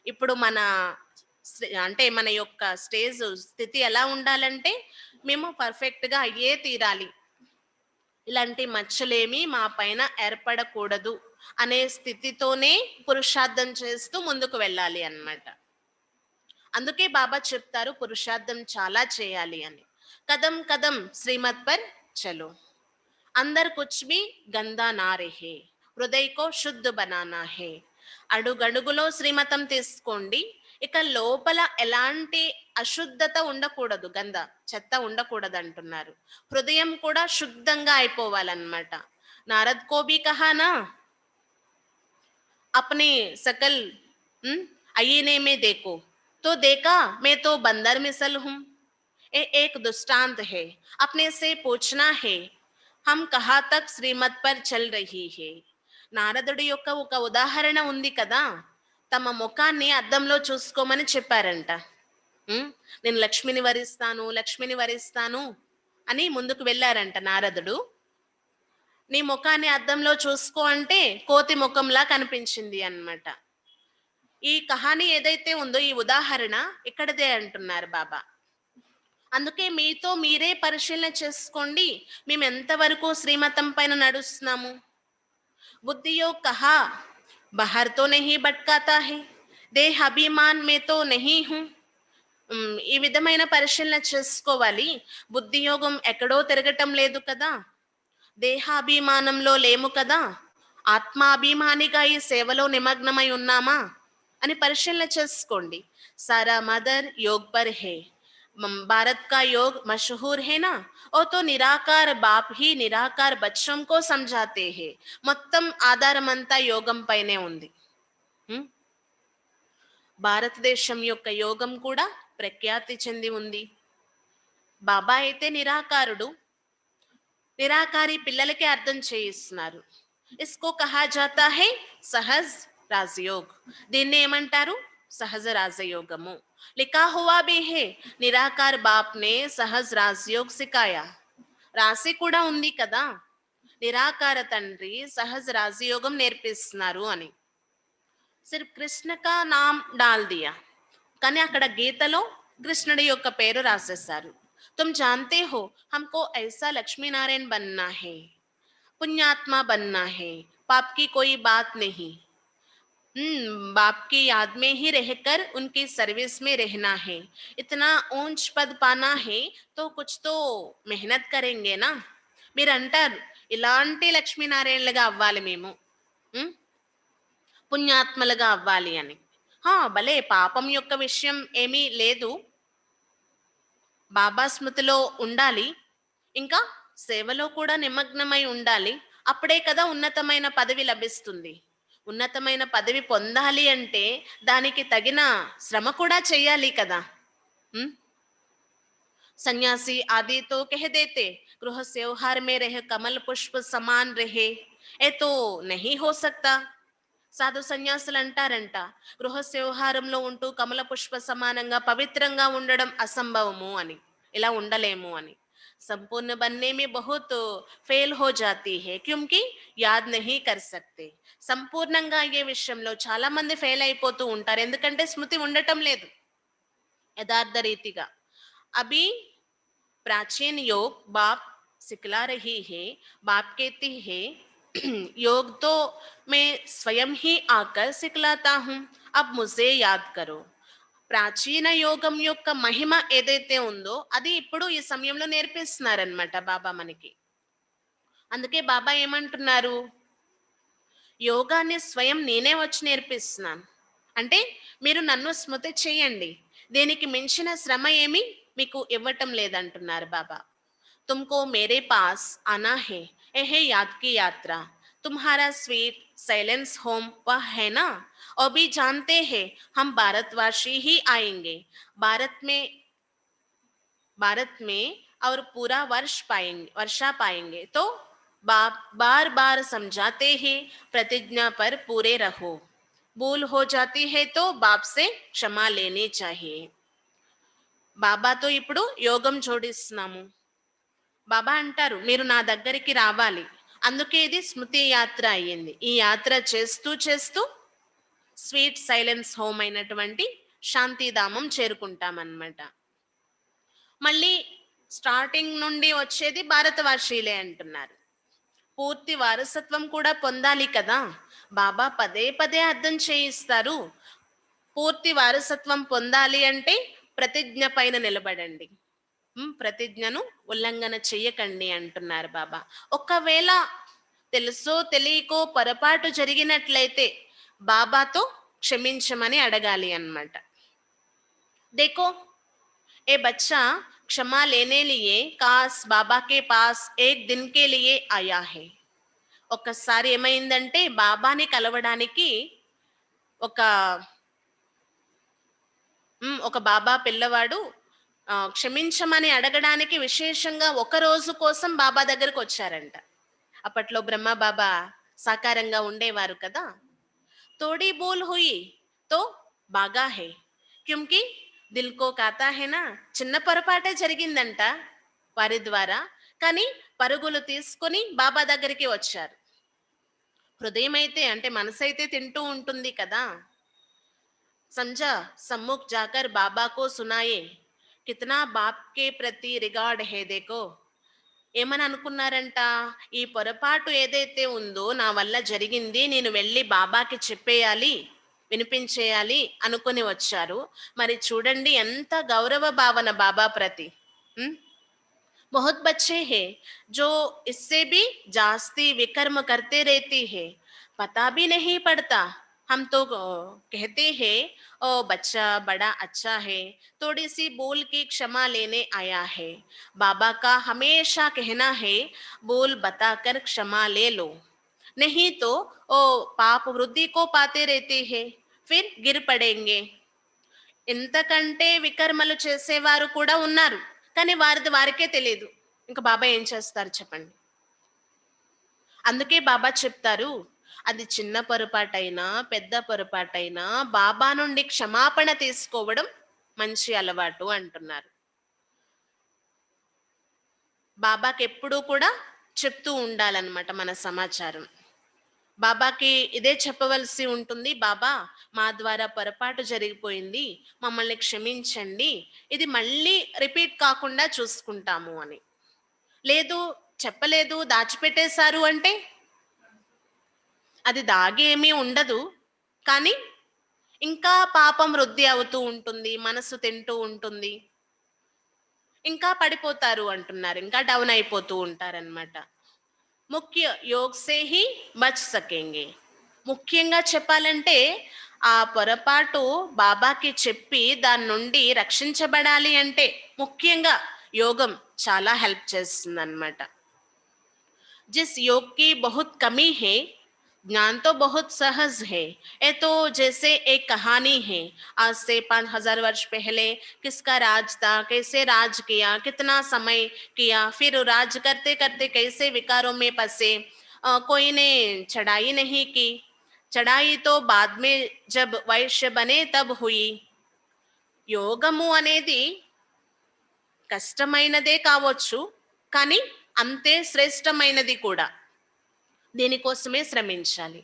ఇప్పుడు అంటే మన యొక్క స్టేజ్ స్థితి ఎలా ఉండాలంటే మేము పర్ఫెక్ట్గా అయ్యే తీరాలి, ఇలాంటి మచ్చలేమి మా పైన ఏర్పడకూడదు అనే స్థితితోనే పురుషార్థం చేస్తూ ముందుకు వెళ్ళాలి అన్నమాట. అందుకే బాబా చెప్తారు పురుషార్థం చాలా చేయాలి అని. కదం కదం శ్రీమత్ పర్ చలో, అందర్ కుచ్ భీ గందా నా రహే, హృదయకో శుద్ధ బనానా హే. అడుగడుగులో శ్రీమతం తీసుకోండి, ఇక లోపల ఎలాంటి అశుద్ధత ఉండకూడదు, గంధ చెత్త ఉండకూడదు అంటున్నారు. హృదయం కూడా శుద్ధంగా అయిపోవాలన్నమాట. నారద్ కో భీ కహానా, अपने सकल आईने में देखो तो देखा मैं तो बंदर मिसल हूं. एक दृष्टांत है, अपने से पूछना है हम कहाँ तक శ్రీమత్ పర్ చల్ రహీ హే. నారదుడి యొక్క ఒక ఉదాహరణ ఉంది కదా, తమ ముఖాన్ని అద్దంలో చూసుకోమని చెప్పారంట. నేను లక్ష్మిని వరిస్తాను అని ముందుకు వెళ్ళారంట నారదుడు. నీ ముఖాన్ని అద్దంలో చూసుకో అంటే కోతి ముఖంలా కనిపించింది అన్నమాట. ఈ కహాని ఏదైతే ఉందో ఈ ఉదాహరణ ఇక్కడదే అంటున్నారు బాబా. అందుకే మీతో మీరే పరిశీలన చేసుకోండి, మేము ఎంతవరకు శ్రీమతం పైన నడుస్తున్నాము. బుద్ధియో కహా బహర్ తో నహీ భట్కాతా హై, దేహ అభిమాన్ మే తో నహీ హూ. ఈ విధమైన పరిశీలన చేసుకోవాలి. బుద్ధి యోగం ఎక్కడో తిరగటం లేదు కదా, దేహాభిమానంలో లేము కదా, ఆత్మాభిమానిగా ఈ సేవలో నిమగ్నమై ఉన్నామా అని పరిశీలన చేసుకోండి. సారా మదర్ యోగ్ పర్ హే, भारत का योग मशहूर है ना, वो तो निराकार बाप ही निराकार बच्चों को समझाते हैं. మొత్తం ఆధారమంతా యోగం పైనే ఉంది. ఉమ్, భారతదేశం యొక్క యోగం కూడా ప్రఖ్యాతి చెంది ఉంది. బాబా అయితే నిరాకారుడు, నిరాకారి పిల్లలకే అర్థం చేయిస్తున్నారు. ఇస్కో కహా జాతా హై సహజ్ రాజయోగ్. దీన్ని ఏమంటారు? సహజ రాజయోగము. లిఖా హువా భీ హై, నిరాకార్ బాప్ నే సహజ్ రాజయోగ్ సికాయా. రాసి కూడా ఉంది కదా, నిరాకార తండ్రి సహజ రాజయోగం నేర్పిస్తున్నారు అని. సిర్ఫ్ కృష్ణ కా నామ్ డాల్ దియా, కానీ అక్కడ గీతలో కృష్ణుడి యొక్క పేరు రాసేశారు. तुम जानते हो हमको ऐसा लक्ष्मी नारायण बनना है, पुण्यात्मा बनना है, पाप की कोई बात नहीं. बाप की याद में ही रहकर उनकी सर्विस में रहना है. इतना ऊंच पद पाना है तो कुछ तो मेहनत करेंगे ना. మీరు అంటారు ఇలాంటి లక్ష్మీనారాయణలుగా అవ్వాలి మేము, ఉమ్, పుణ్యాత్మలుగా అవ్వాలి అని. భలే పాపం యొక్క విషయం ఏమీ లేదు, బాబా స్మృతిలో ఉండాలి, ఇంకా సేవలో కూడా నిమగ్నమై ఉండాలి. అప్పుడే కదా ఉన్నతమైన పదవి లభిస్తుంది. ఉన్నతమైన పదవి పొందాలి అంటే దానికి తగిన శ్రమ కూడా చెయ్యాలి కదా. సన్యాసి ఆది తో కహ దేతే గృహ సేవహార్ మే రహే కమల్ పుష్ప సమాన్ రహే, ఏ తో నహీ హో సక్తా. సాధు సన్యాసులు అంటారంట, గృహ వ్యవహారంలో ఉంటూ కమల పుష్ప సమానంగా పవిత్రంగా ఉండడం అసంభవము అని, ఇలా ఉండలేము అని. संपूर्ण बनने में बहुत फेल हो जाती है क्योंकि याद नहीं कर सकते. సంపూర్ణంగా అయ్యే విషయంలో చాలా మంది ఫెయిల్ అయిపోతూ ఉంటారు, ఎందుకంటే స్మృతి ఉండటం లేదు యథార్థ రీతిగా. అభి प्राचीन योग बाप सिखला रही है. बाप कहती है योग तो मैं स्वयं ही आकर सिखलाता हूं, अब मुझे याद करो. ప్రాచీన యోగం యొక్క మహిమ ఏదైతే ఉందో అది ఇప్పుడు ఈ సమయంలో నేర్పిస్తున్నారనమాట బాబా మనకి. అందుకే బాబా ఏమంటున్నారు, యోగాన్ని స్వయం నేనే వచ్చి నేర్పిస్తున్నాను అంటే మీరు నన్ను స్మృతి చేయండి, దీనికి మించిన శ్రమ ఏమి మీకు ఇవ్వటం లేదంటున్నారు బాబా. तुमको मेरे पास आना है, यह याद की यात्रा. तुम्हारा स्वीट साइलेंस होम वह है ना, और भी जानते हैं हम भारतवासी ही आएंगे. भारत में और पूरा वर्षा पाएंगे तो बार बार समझाते हैं प्रतिज्ञा पर पूरे रहो. भूल हो जाती है तो बाप से क्षमा लेनी चाहिए. బాబాతో ఇప్పుడు యోగం జోడిస్తున్నాము. బాబా అంటారు మీరు నా దగ్గరికి రావాలి, అందుకే ఇది స్మృతి యాత్ర అయ్యింది. ఈ యాత్ర చేస్తూ చేస్తూ స్వీట్ సైలెన్స్ హోమ్ అయినటువంటి శాంతిధామం చేరుకుంటామన్నమాట. మళ్ళీ స్టార్టింగ్ నుండి వచ్చేది భారతవాసీలే అంటున్నారు. పూర్తి వారసత్వం కూడా పొందాలి కదా, బాబా పదే పదే అర్థం చేయిస్తారు. పూర్తి వారసత్వం పొందాలి అంటే ప్రతిజ్ఞ పైన నిలబడండి, ప్రతిజ్ఞను ఉల్లంఘన చెయ్యకండి అంటున్నారు బాబా. ఒకవేళ తెలుసో తెలియకో పొరపాటు జరిగినట్లయితే బాబాతో క్షమించమని అడగాలి అన్నమాట. देखो ए बच्चा क्षमा लेने लिए काश बाबा के पास एक दिन के लिए आया है. ఒక్కసారి ఏమైందంటే బాబాని కలవడానికి ఒక బాబా పిల్లవాడు క్షమించమని అడగడానికి విశేషంగా ఒక రోజు కోసం బాబా దగ్గరకు వచ్చారంట. అప్పట్లో బ్రహ్మ బాబా సాకారంగా ఉండేవారు కదా. తోడి బోల్ హుయి తో బాగా హై క్యూంకి దిల్ కో కాతా హేనా. చిన్న పొరపాటే జరిగిందంట వారి ద్వారా, కానీ పరుగులు తీసుకొని బాబా దగ్గరికి వచ్చారు. హృదయం అయితే అంటే మనసు అయితే తింటూ ఉంటుంది కదా. समझा सम्मुख जाकर बाबा को सुनाए कितना बाप के प्रति रिगार्ड है देखो. ఏమని అనుకున్నారంట, ఈ పొరపాటు ఏదైతే ఉందో నా వల్ల జరిగింది, నేను వెళ్ళి బాబాకి చెప్పేయాలి, వినిపించేయాలి అనుకుని వచ్చారు. మరి చూడండి ఎంత గౌరవ భావన బాబా ప్రతి. बहुत बच्चे हैं जो इससे भी जास्ती विकर्म करते रहती है, पता भी नहीं पड़ता हम तो कहते हैं ओ बच्चा बड़ा अच्छा है, थोड़ी सी बोल के क्षमा लेने आया है। बाबा का हमेशा कहना है, बोल बताकर क्षमा ले लो, नहीं तो ओ पाप वृद्धि को पाते रहते हैं, फिर गिर पड़ेंगे। ఇంతకంటే వికర్మలు చేసేవారు కూడా ఉన్నారు, కానీ వారిది వారికే తెలియదు. ఇంక బాబా ఏం చేస్తారు చెప్పండి. అందుకే బాబా చెప్తారు, అది చిన్న పొరపాటైనా పెద్ద పొరపాటైనా బాబా నుండి క్షమాపణ తీసుకోవడం మంచి అలవాటు అంటున్నారు. బాబాకి ఎప్పుడూ కూడా చెప్తూ ఉండాలన్నమాట మన సమాచారం. బాబాకి ఇదే చెప్పవలసి ఉంటుంది, బాబా మా ద్వారా పొరపాటు జరిగిపోయింది, మమ్మల్ని క్షమించండి, ఇది మళ్ళీ రిపీట్ కాకుండా చూసుకుంటాము అని. లేదు, చెప్పలేదు, దాచిపెట్టేశారు అంటే అది దాగి ఏమీ ఉండదు, కానీ ఇంకా పాపం వృద్ధి అవుతూ ఉంటుంది, మనసు తింటూ ఉంటుంది, ఇంకా పడిపోతారు అంటున్నారు, ఇంకా డౌన్ అయిపోతూ ఉంటారనమాట. ముఖ్య యోగ్ సే హీ బచ్ సకేంగే. ముఖ్యంగా చెప్పాలంటే ఆ పొరపాటు బాబాకి చెప్పి దాని నుండి రక్షించబడాలి అంటే ముఖ్యంగా యోగం చాలా హెల్ప్ చేస్తుంది అనమాట. जिस योग की बहुत कमी है, ज्ञान तो बहुत सहज है। ये तो जैसे एक कहानी है, आज से 5,000 वर्ष पहले किसका राज था, कैसे राज किया, कितना समय किया, फिर राज करते करते कैसे विकारों में फंसे, कोई ने चढ़ाई नहीं की, चढ़ाई तो बाद में जब वैश्य बने तब हुई. యోగము అనేది కష్టమైనదే కావచ్చు, కానీ అంతే శ్రేష్టమైనది కూడా. దీనికోసమే శ్రమించాలి.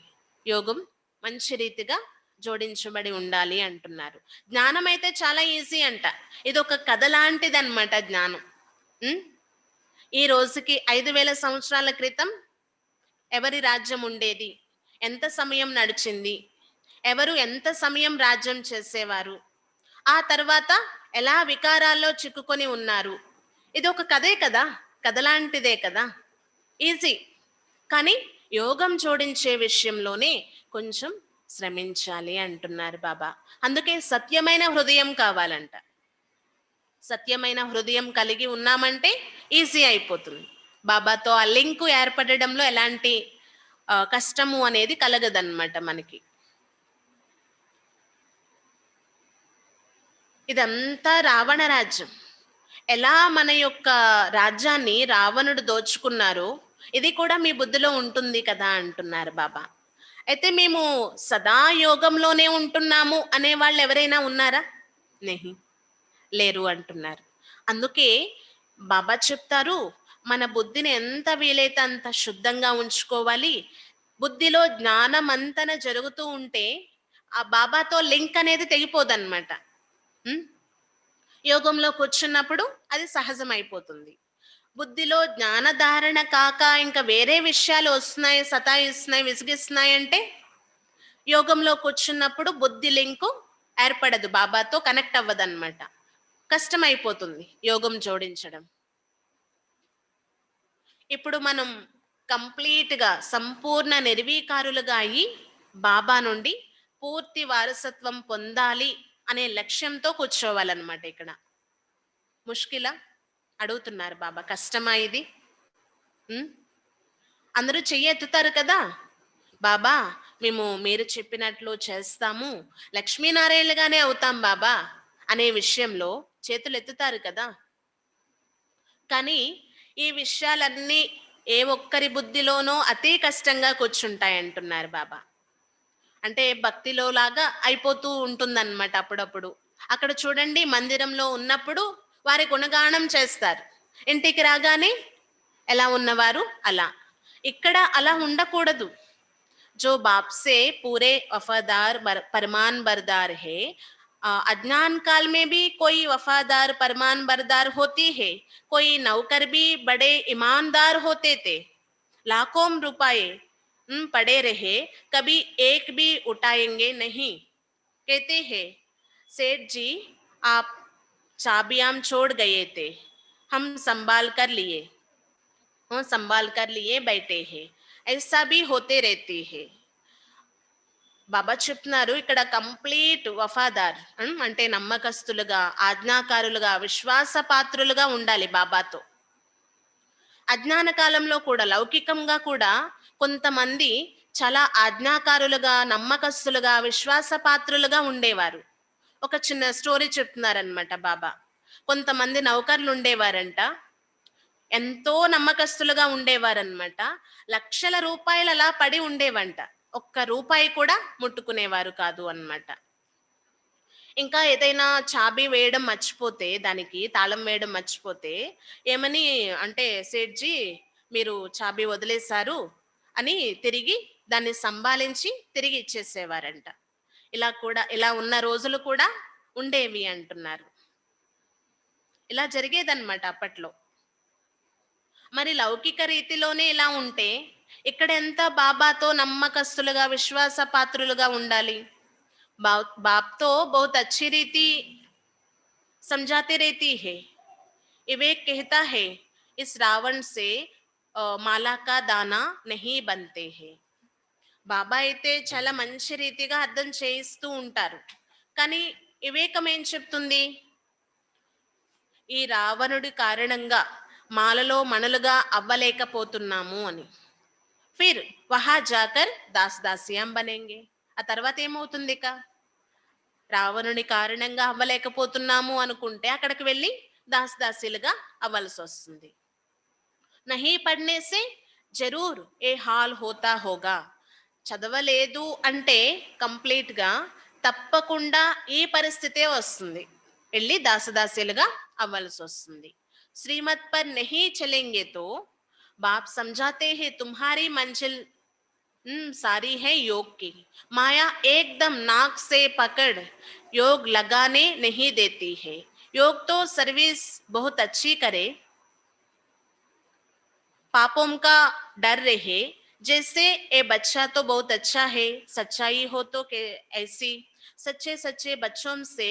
యోగం మంచి రీతిగా జోడించబడి ఉండాలి అంటున్నారు. జ్ఞానం అయితే చాలా ఈజీ అంట. ఇది ఒక కథ లాంటిది అనమాట జ్ఞానం. ఉం? ఈ రోజుకి 5,000 సంవత్సరాల క్రితం ఎవరి రాజ్యం ఉండేది, ఎంత సమయం నడిచింది, ఎవరు ఎంత సమయం రాజ్యం చేసేవారు, ఆ తర్వాత ఎలా వికారాల్లో చిక్కుకొని ఉన్నారు, ఇది ఒక కథే కదా, కథ లాంటిదే కదా, ఈజీ. కానీ యోగం జోడించే విషయంలోనే కొంచెం శ్రమించాలి అంటున్నారు బాబా. అందుకే సత్యమైన హృదయం కావాలంట. సత్యమైన హృదయం కలిగి ఉన్నామంటే ఈజీ అయిపోతుంది. బాబాతో ఆ లింకు ఏర్పడడంలో ఎలాంటి కష్టము అనేది కలగదన్నమాట మనకి. ఇదంతా రావణ రాజ్యం. ఎలా మన యొక్క రాజ్యాన్ని రావణుడు దోచుకున్నారో ఇది కూడా మీ బుద్ధిలో ఉంటుంది కదా అంటున్నారు బాబా. అయితే మేము సదా యోగంలోనే ఉంటున్నాము అనే వాళ్ళు ఎవరైనా ఉన్నారా? నెహి, లేరు అంటున్నారు. అందుకే బాబా చెప్తారు, మన బుద్ధిని ఎంత వీలైతే అంత శుద్ధంగా ఉంచుకోవాలి. బుద్ధిలో జ్ఞానమంతన జరుగుతూ ఉంటే ఆ బాబాతో లింక్ అనేది తెగిపోదన్నమాట. యోగంలో కూర్చున్నప్పుడు అది సహజమైపోతుంది. బుద్ధిలో జ్ఞానధారణ కాక ఇంకా వేరే విషయాలు వస్తున్నాయి, సతాయిస్తున్నాయి, విసిగిస్తున్నాయి అంటే యోగంలో కూర్చున్నప్పుడు బుద్ధి లింకు ఏర్పడదు, బాబాతో కనెక్ట్ అవ్వదన్నమాట. కష్టమైపోతుంది యోగం జోడించడం. ఇప్పుడు మనం కంప్లీట్గా సంపూర్ణ నిర్వీకారులుగా అయ్యి బాబా నుండి పూర్తి వారసత్వం పొందాలి అనే లక్ష్యంతో కూర్చోవాలన్నమాట. ఇక్కడ ముష్కిలా అడుగుతున్నారు బాబా, కష్టమా ఇది? అందరూ చెయ్యి ఎత్తుతారు కదా, బాబా మేము మీరు చెప్పినట్లు చేస్తాము, లక్ష్మీనారాయణగానే అవుతాం బాబా అనే విషయంలో చేతులు ఎత్తుతారు కదా. కానీ ఈ విషయాలన్నీ ఏ ఒక్కరి బుద్ధిలోనో అతి కష్టంగా కూర్చుంటాయి అంటున్నారు బాబా. అంటే భక్తిలో లాగా అయిపోతూ ఉంటుందన్నమాట అప్పుడప్పుడు. అక్కడ చూడండి, మందిరంలో ఉన్నప్పుడు వారి గుణగానం చేస్తారు, ఇంటికి రాగానే ఎలా ఉన్నవారు అలా. ఇక్కడ అలా ఉండకూడదు. जो बाप से पूरे वफादार परमान बरदार है, अज्ञान काल में भी कोई वफादार परमान बरदार होती है, कोई नौकर भी बड़े ईमानदार होते थे, लाखों रुपए पड़े रहे, कभी एक भी उठाएंगे नहीं। कहते हैं सेठ जी आप चाबियां छोड़ गए थे, हम संभाल कर लिए, संभाल कर लिए बैठे हैं। ऐसा भी होते रहते हैं. బాబా చెప్తున్నారు ఇక్కడ కంప్లీట్ వఫాదార్, అంటే నమ్మకస్తులుగా, ఆజ్ఞాకారులుగా, విశ్వాస పాత్రులుగా ఉండాలి బాబాతో. అజ్ఞాన కాలంలో కూడా, లౌకికంగా కూడా కొంతమంది చాలా ఆజ్ఞాకారులుగా, నమ్మకస్తులుగా, విశ్వాస పాత్రులుగా ఉండేవారు. ఒక చిన్న స్టోరీ చెప్తున్నారనమాట బాబా. కొంతమంది నౌకర్లు ఉండేవారంట. ఎంతో నమ్మకస్తులుగా ఉండేవారనమాట. లక్షల రూపాయలు అలా పడి ఉండేవంట. ఒక్క రూపాయి కూడా ముట్టుకునేవారు కాదు అన్నమాట. ఇంకా ఏదైనా చాబీ వేయడం మర్చిపోతే, దానికి తాళం వేయడం మర్చిపోతే ఏమని అంటే, సేట్‌జీ మీరు చాబీ వదిలేశారు అని తిరిగి దాన్ని సంబాలించి తిరిగి ఇచ్చేసేవారంట. ఇలా ఉన్న రోజులు కూడా ఉండేవి అంటున్నారు. ఇలా జరిగేదన్నమాట అప్పట్లో. మరి లౌకిక రీతిలోనే ఇలా ఉంటే ఇక్కడ ఎంత బాబాతో నమ్మకస్తులుగా, విశ్వాస పాత్రులుగా ఉండాలి. बाप तो बहुत अच्छी रीति समझाते रहती है। विवेक कहता है इस रावण से माला का दाना नहीं बनते हैं. బాబా అయితే చాలా మంచి రీతిగా అర్థం చేయిస్తూ ఉంటారు. కానీ వివేకం ఏం చెప్తుంది? ఈ రావణుడి కారణంగా మాలలో మణులుగా అవ్వలేకపోతున్నాము అని. ఫిర్ వహా జాకర్ దాస్ దాసియాం బనేంగే. ఆ తర్వాత ఏమవుతుంది? ఇక రావణుని కారణంగా అవ్వలేకపోతున్నాము అనుకుంటే అక్కడికి వెళ్ళి దాసదాసీలుగా అవ్వాల్సి వస్తుంది. నహీ పడ్నే సే జరూర్ ఏ హాల్ హోతా హోగా. చదవలేదు అంటే కంప్లీట్ గా తప్పకుండా ఈ పరిస్థితే వస్తుంది. వెళ్ళి దాసదాసీలుగా అవ్వాల్సి వస్తుంది. శ్రీమత్ పర్ నహీ చలేంగే తో బాప్ సమझाते हैं तुम्हारी मंजिल सारी है योग की. माया एकदम नाक से पकड़ योग लगाने नहीं देती है. योग तो सर्विस बहुत अच्छी करे, पापों का डर रहे. जैसे ये बच्चा तो बहुत अच्छा है, सच्चाई हो तो के ऐसी सच्चे सच्चे बच्चों से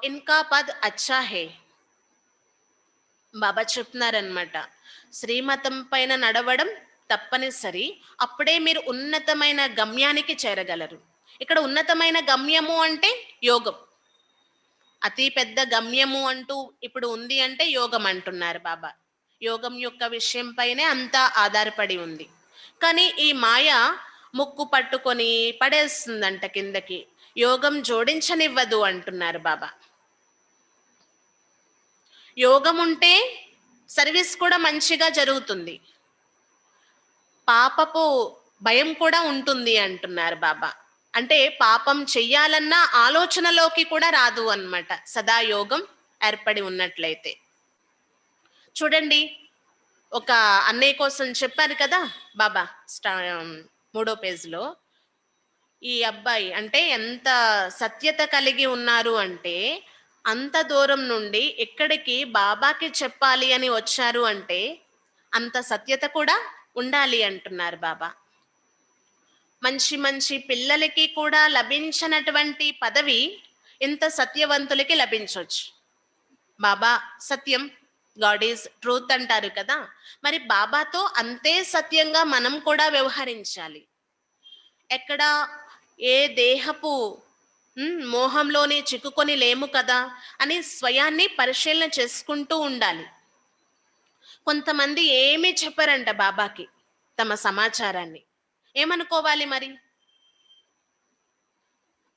इनका पद अच्छा है. బాబా చెప్తున్నారనమాట. శ్రీమతం పైన నడవడం తప్పనిసరి. అప్పుడే మీరు ఉన్నతమైన గమ్యానికి చేరగలరు. ఇక్కడ ఉన్నతమైన గమ్యము అంటే యోగం. అతి పెద్ద గమ్యము అంటూ ఇప్పుడు ఉంది అంటే యోగం అంటున్నారు బాబా. యోగం యొక్క విషయం పైనే అంతా ఆధారపడి ఉంది. కానీ ఈ మాయ ముక్కు పట్టుకొని పడేస్తుందంట కిందకి. యోగం జోడించనివ్వదు అంటున్నారు బాబా. యోగం ఉంటే సర్వీస్ కూడా మంచిగా జరుగుతుంది. పాపపు భయం కూడా ఉంటుంది అంటున్నారు బాబా. అంటే పాపం చెయ్యాలన్న ఆలోచనలోకి కూడా రాదు అన్నమాట సదా యోగం ఏర్పడి ఉన్నట్లయితే. చూడండి, ఒక అన్నయ్య కోసం చెప్పారు కదా బాబా 3వ పేజీలో. ఈ అబ్బాయి అంటే ఎంత సత్యత కలిగి ఉన్నారు అంటే, అంత దూరం నుండి ఎక్కడికి బాబాకి చెప్పాలి అని వచ్చారు అంటే అంత సత్యత కూడా ఉండాలి అంటున్నారు బాబా. మంచి మంచి పిల్లలకి కూడా లభించినటువంటి పదవి ఇంత సత్యవంతులకి లభించవచ్చు. బాబా సత్యం, గాడ్ ఈజ్ ట్రూత్ అంటారు కదా. మరి బాబాతో అంతే సత్యంగా మనం కూడా వ్యవహరించాలి. ఎక్కడ ఏ దేహపు మోహంలోనే చిక్కుకొని లేము కదా అని స్వయాన్ని పరిశీలన చేసుకుంటూ ఉండాలి. కొంతమంది ఏమీ చెప్పారంట బాబాకి తమ సమాచారాన్ని. ఏమనుకోవాలి మరి?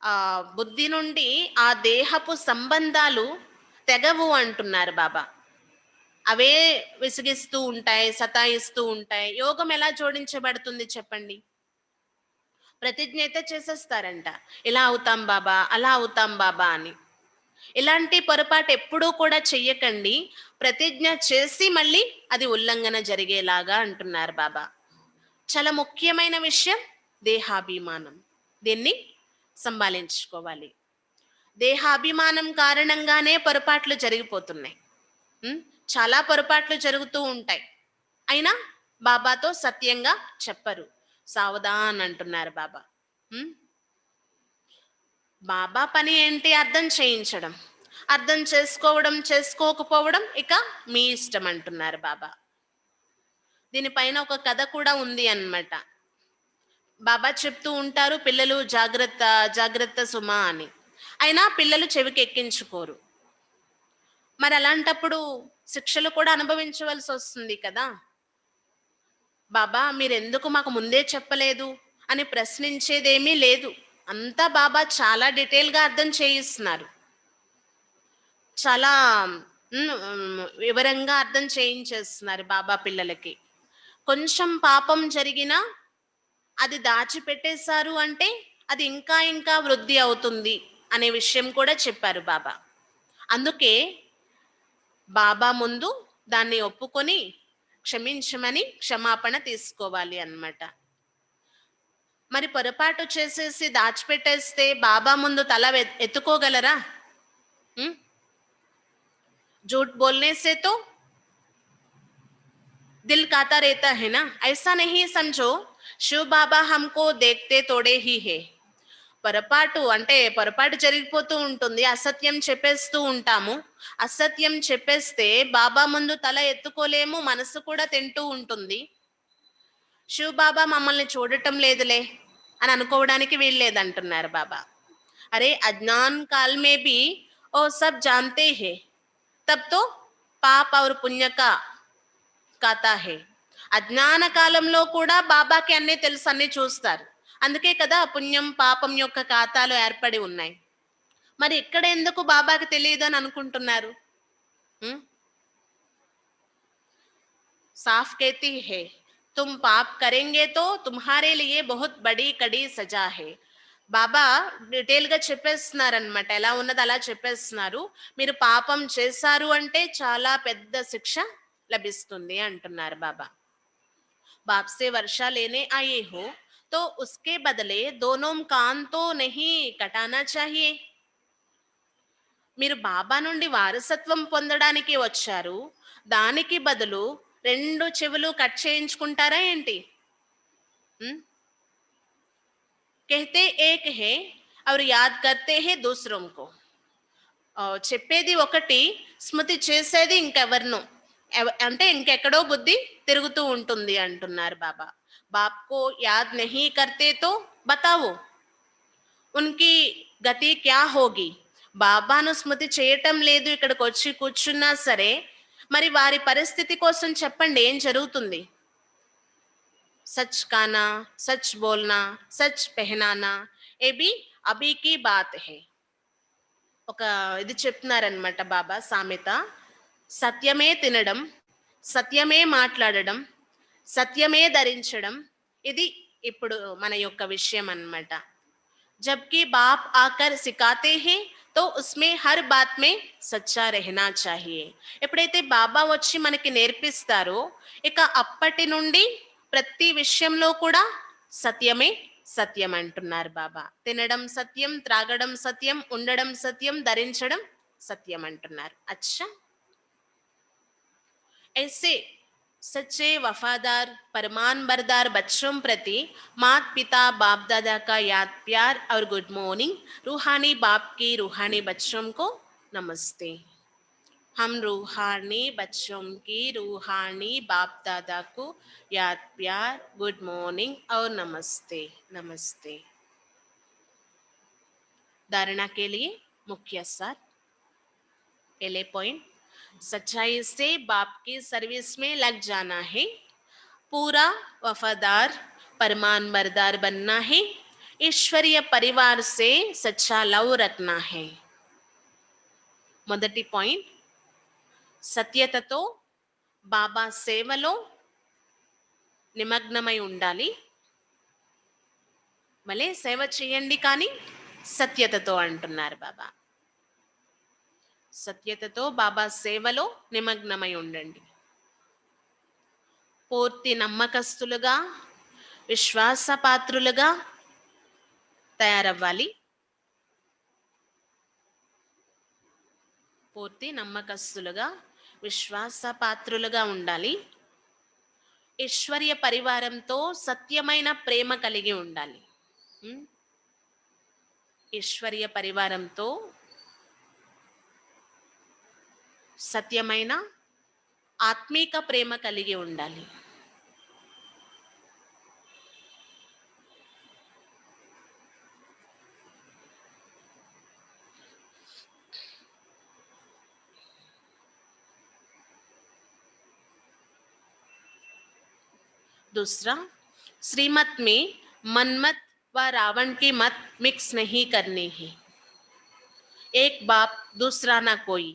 ఆ బుద్ధి నుండి ఆ దేహపు సంబంధాలు తెగవు అంటున్నారు బాబా. అవే విసిగిస్తూ ఉంటాయి, సతాయిస్తూ ఉంటాయి. యోగం ఎలా జోడించబడుతుంది చెప్పండి? ప్రతిజ్ఞ అయితే చేసేస్తారంట, ఇలా అవుతాం బాబా, అలా అవుతాం బాబా అని. ఇలాంటి పొరపాటు ఎప్పుడూ కూడా చెయ్యకండి. ప్రతిజ్ఞ చేసి మళ్ళీ అది ఉల్లంఘన జరిగేలాగా అంటున్నారు బాబా. చాలా ముఖ్యమైన విషయం దేహాభిమానం. దీన్ని సంభాళించుకోవాలి. దేహాభిమానం కారణంగానే పొరపాట్లు జరిగిపోతున్నాయి. చాలా పొరపాట్లు జరుగుతూ ఉంటాయి. అయినా బాబాతో సత్యంగా చెప్పరు. సావధాన్ అంటున్నారు బాబా. బాబా పని ఏంటి? అర్థం చేయించడం. అర్థం చేసుకోవడం చేసుకోకపోవడం ఇక మీ ఇష్టం అంటున్నారు బాబా. దీనిపైన ఒక కథ కూడా ఉంది అన్నమాట. బాబా చెప్తూ ఉంటారు, పిల్లలు జాగ్రత్త జాగ్రత్త సుమా అని. అయినా పిల్లలు చెవికి ఎక్కించుకోరు. మరి అలాంటప్పుడు శిక్షలు కూడా అనుభవించవలసి వస్తుంది కదా. బాబా మీరెందుకు మాకు ముందే చెప్పలేదు అని ప్రశ్నించేదేమీ లేదు. అంతా బాబా చాలా డీటెయిల్గా అర్థం చేయిస్తున్నారు. చాలా వివరంగా అర్థం చేయించేస్తున్నారు బాబా పిల్లలకి. కొంచెం పాపం జరిగినా అది దాచిపెట్టేశారు అంటే అది ఇంకా ఇంకా వృద్ధి అవుతుంది అనే విషయం కూడా చెప్పారు బాబా. అందుకే బాబా ముందు దాన్ని ఒప్పుకొని క్షమించమని క్షమాపణ తీసుకోవాలి అన్నమాట. మరి పొరపాటు చేసేసి దాచిపెట్టేస్తే బాబా ముందు తల ఎత్తుకోగలరా? ఉమ్? झूठ बोलने से तो दिल काता रहता है ना. ऐसा नहीं समझो शिव बाबा हमको देखते तोड़े ही है. పొరపాటు అంటే పొరపాటు జరిగిపోతూ ఉంటుంది. అసత్యం చెప్పేస్తూ ఉంటాము. అసత్యం చెప్పేస్తే బాబా ముందు తల ఎత్తుకోలేము, మనసు కూడా తింటూ ఉంటుంది. శివ్ బాబా మమ్మల్ని చూడటం లేదులే అని అనుకోవడానికి వీల్లేదంటున్నారు బాబా. అరే అజ్ఞాన్ కాల్ మే బి ఓ సబ్ జాన్తే హే, తబ్ తో పాప్ ఔర్ పుణ్య కా కాతా హే. అజ్ఞాన కాలంలో కూడా బాబాకి అన్నీ తెలుసు, అన్నీ చూస్తారు. అందుకే కదా పుణ్యం పాపం యొక్క ఖాతాలు ఏర్పడి ఉన్నాయి. మరి ఇక్కడ ఎందుకు బాబాకి తెలియదు అని అనుకుంటున్నారు? साफ कहती है तुम पाप करेंगे तो तुम्हारे लिए बहुत बड़ी कड़ी सजा है. బాబా డీటెయిల్ గా చెప్పేస్తున్నారనమాట. ఎలా ఉన్నది అలా చెప్పేస్తున్నారు. మీరు పాపం చేశారు అంటే చాలా పెద్ద శిక్ష లభిస్తుంది అంటున్నారు బాబా. बाप से वर्षा लेने आए हो तो उसके बदले दोनों कान तो नहीं कटाना चाहिए. మీరు బాబా నుండి వారసత్వం పొందడానికి వచ్చారు, దానికి బదులు రెండు చెవులు కట్ చేయించుకుంటారా ఏంటి? कहते एक है और याद करते हैं दूसरों को. చెప్పేది ఒకటి, స్మృతి చేసేది ఇంకెవరినో, అంటే ఇంకెక్కడో బుద్ధి తిరుగుతూ ఉంటుంది అంటున్నారు బాబా. బాప్ కో యాద్ నహీ కర్తే తో బతావో ఉన్కి గతి క్యా హోగి. బాబాను స్మృతి చేయటం లేదు, ఇక్కడికి వచ్చి కూర్చున్నా సరే, మరి వారి పరిస్థితి కోసం చెప్పండి, ఏం జరుగుతుంది? సచ్ కానా, సచ్ బోల్నా, సచ్ పెహనానా, ఏ బి అబీకి బాత్ హే. ఒక ఇది చెప్తున్నారనమాట బాబా సామెత. సత్యమే తినడం, సత్యమే మాట్లాడడం, సత్యమే ధరించడం, ఇది ఇప్పుడు మన యొక్క విషయం అన్నమాట. जबकि बाप आकर सिखाते हैं तो उसमें हर बात में सच्चा रहना चाहिए. ఎప్పుడైతే బాబా వచ్చి మనకి నేర్పిస్తారో ఇక అప్పటి నుండి ప్రతి విషయంలో కూడా సత్యమే సత్యం అంటున్నారు బాబా. తినడం సత్యం, త్రాగడం సత్యం, ఉండడం సత్యం, ధరించడం సత్యం అంటున్నారు. అచ్చా, ऐसे सच्चे वफादार परमान बरदार बच्चों प्रति मात पिता बाप दादा का याद प्यार और गुड मॉर्निंग. रूहानी बाप की रूहानी बच्चों को नमस्ते. हम रूहानी बच्चों की रूहानी बाप दादा को याद प्यार गुड मॉर्निंग और नमस्ते नमस्ते. धारणा के लिए मुख्य सार. पहले पॉइंट, सच्चाई से बाप की सर्विस में लग जाना है, पूरा वफादार परमान बरदार बनना है, ईश्वरीय परिवार से सच्चा लव रखना है. మొదటి పాయింట్, సత్యతతో బాబా సేవలో నిమగ్నమై ఉండాలి. భలే సేవ చేయండి కానీ సత్యతతో అంటున్నారు బాబా. సత్యతతో బాబా సేవలో నిమగ్నమై ఉండండి. పూర్తి నమ్మకస్తులుగా, విశ్వాసపాత్రులుగా తయారవ్వాలి. పూర్తి నమ్మకస్తులుగా, విశ్వాసపాత్రులుగా ఉండాలి. ఈశ్వర్య పరివారంతో సత్యమైన ప్రేమ కలిగి ఉండాలి. ఈశ్వర్య పరివారంతో సత్యమైన ఆత్మీక ప్రేమ కలిగి ఉండాలి. दूसरा, श्रीमत में मनमत व रावण की मत मिक्स नहीं करनी है। एक बाप दूसरा ना कोई,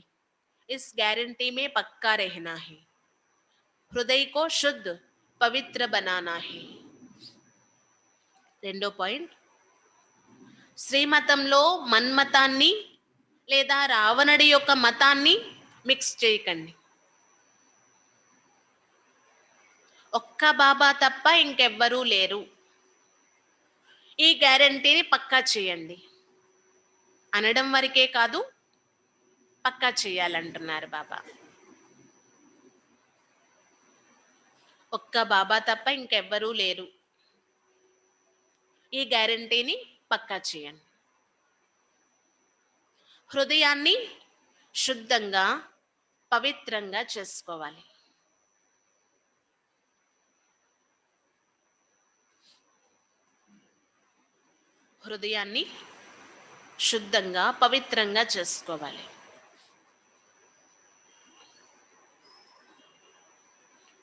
इस गारंटी में पक्का रहना है। हृदय को शुद्ध पवित्र बनाना है। రెండో పాయింట్, శ్రీమతంలో మన్మతాన్ని లేదా రావణుడి యొక్క మతాన్ని మిక్స్ చేయకండి. ఒక్క బాబా తప్ప ఇంకెవ్వరూ లేరు, ఈ గ్యారంటీని పక్కా చేయండి అనడం వరకే కాదు, పక్కా చేయాలంటున్నారు బాబా. ఒక్క బాబా తప్ప ఇంకెవ్వరూ లేరు, ఈ గ్యారంటీని పక్కా చేయండి. హృదయాన్ని శుద్ధంగా పవిత్రంగా చేసుకోవాలి. హృదయాన్ని శుద్ధంగా పవిత్రంగా చేసుకోవాలి.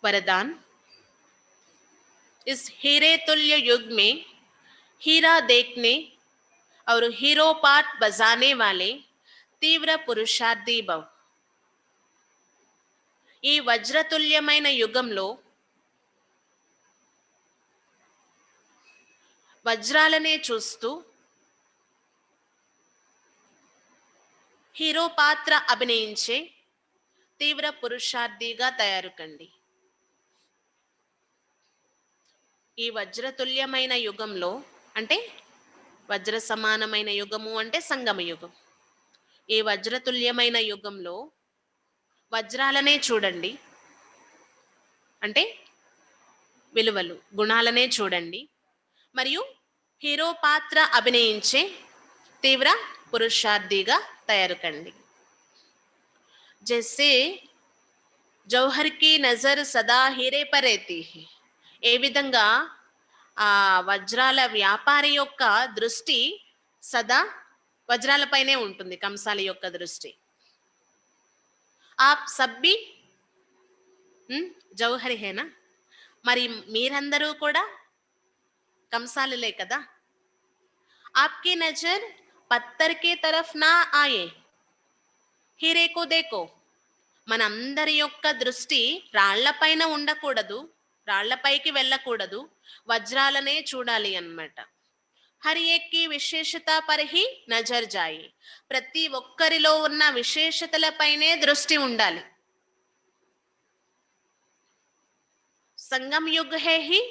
वरदान, इस हीरे तुल्य युग में हीरा देखने और हीरो पाठ बजाने वाले तीव्र पुरुषार्थी भव. ఈ వజ్రతుల్యమైన యుగంలో వజ్రాలనే చూస్తూ హీరో పాత్ర అభినయించే తీవ్ర పురుషార్థిగా తయారు కండి. ఈ వజ్రతుల్యమైన యుగంలో అంటే వజ్ర సమానమైన యుగము అంటే సంగమ యుగం. ఈ వజ్రతుల్యమైన యుగంలో వజ్రాలనే చూడండి, అంటే విలువలు గుణాలనే చూడండి, మరియు హీరో పాత్ర అభినయించే తీవ్ర పురుషార్థిగా తయారు కండి. జైసే జౌహర్ కి నజర్ సదా హీరే పర్ रहती है, ఏ విధంగా ఆ వజ్రాల వ్యాపారి యొక్క దృష్టి సదా వజ్రాలపైనే ఉంటుంది, కంసాలి యొక్క దృష్టి. ఆప్ సబ్బి జౌహరి హేనా, మరి మీరందరూ కూడా కంసాలులే కదా. ఆప్కి నజర్ పత్తర్ కే తరఫ్ నా ఆయే, హీరే కో దేకో. మనందరి యొక్క దృష్టి రాళ్లపైన ఉండకూడదు, రాళ్లపైకి వెళ్ళకూడదు, వజ్రాలనే చూడాలి అన్నమాట. హర్ ఏక్ కి విశేషత పర్ హి నజర్ జాయి, ప్రతి ఒక్కరిలో ఉన్న విశేషతలపైనే దృష్టి ఉండాలి. సంగమ యుగ్ హే హి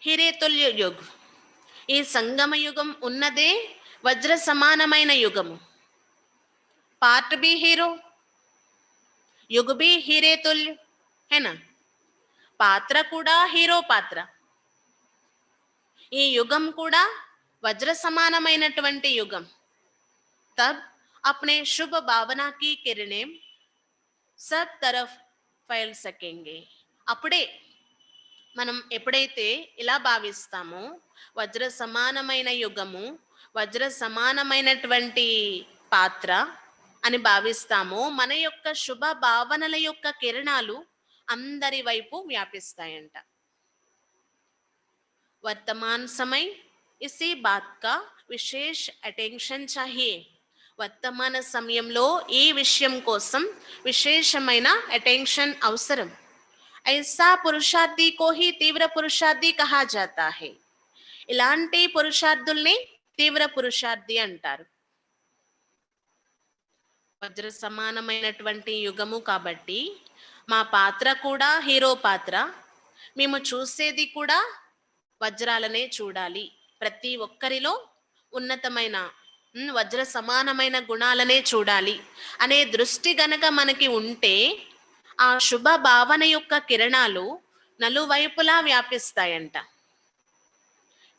హిరే తుల్య యుగ్, ఈ సంగమ యుగం ఉన్నదే వజ్ర సమానమైన యుగము. పార్ట్ బి హీరో, యుగ్ బి హీరే తుల్య హేనా, పాత్ర కూడా హీరో పాత్ర. ఈ యుగం కూడా వజ్ర సమానమైనటువంటి యుగం. తబ్ అప్నే శుభ భావనా కి కిరణే సబ్ తరఫ్ ఫైల్ సకేంగే. అప్పుడే మనం ఎప్పుడైతే ఇలా భావిస్తామో వజ్ర సమానమైన యుగము, వజ్ర సమానమైనటువంటి పాత్ర అని భావిస్తామో, మన యొక్క శుభ భావనల యొక్క కిరణాలు అందరి వైపు వ్యాపిస్తాయంట. వర్తమాన్ సమయ్ ఇसी बात का विशेष अटेंशन चाहिए. వర్తమాన సమయంలో ఈ విషయం కోసం విశేషమైన అటెన్షన్ అవసరం. ऐसा पुरुषार्थी को ही तीव्र पुरुषार्थी कहा जाता है. ఇలాంటి పురుషార్థుల్ని తీవ్ర పురుషార్థి అంటారు. వజ్ర సమానమైనటువంటి యుగము కాబట్టి మా పాత్ర కూడా హీరో పాత్ర, మేము చూసేది కూడా వజ్రాలనే చూడాలి, ప్రతి ఒక్కరిలో ఉన్నతమైన వజ్ర సమానమైన గుణాలనే చూడాలి అనే దృష్టి గనక మనకి ఉంటే ఆ శుభ భావన యొక్క కిరణాలు నలువైపులా వ్యాపిస్తాయంట.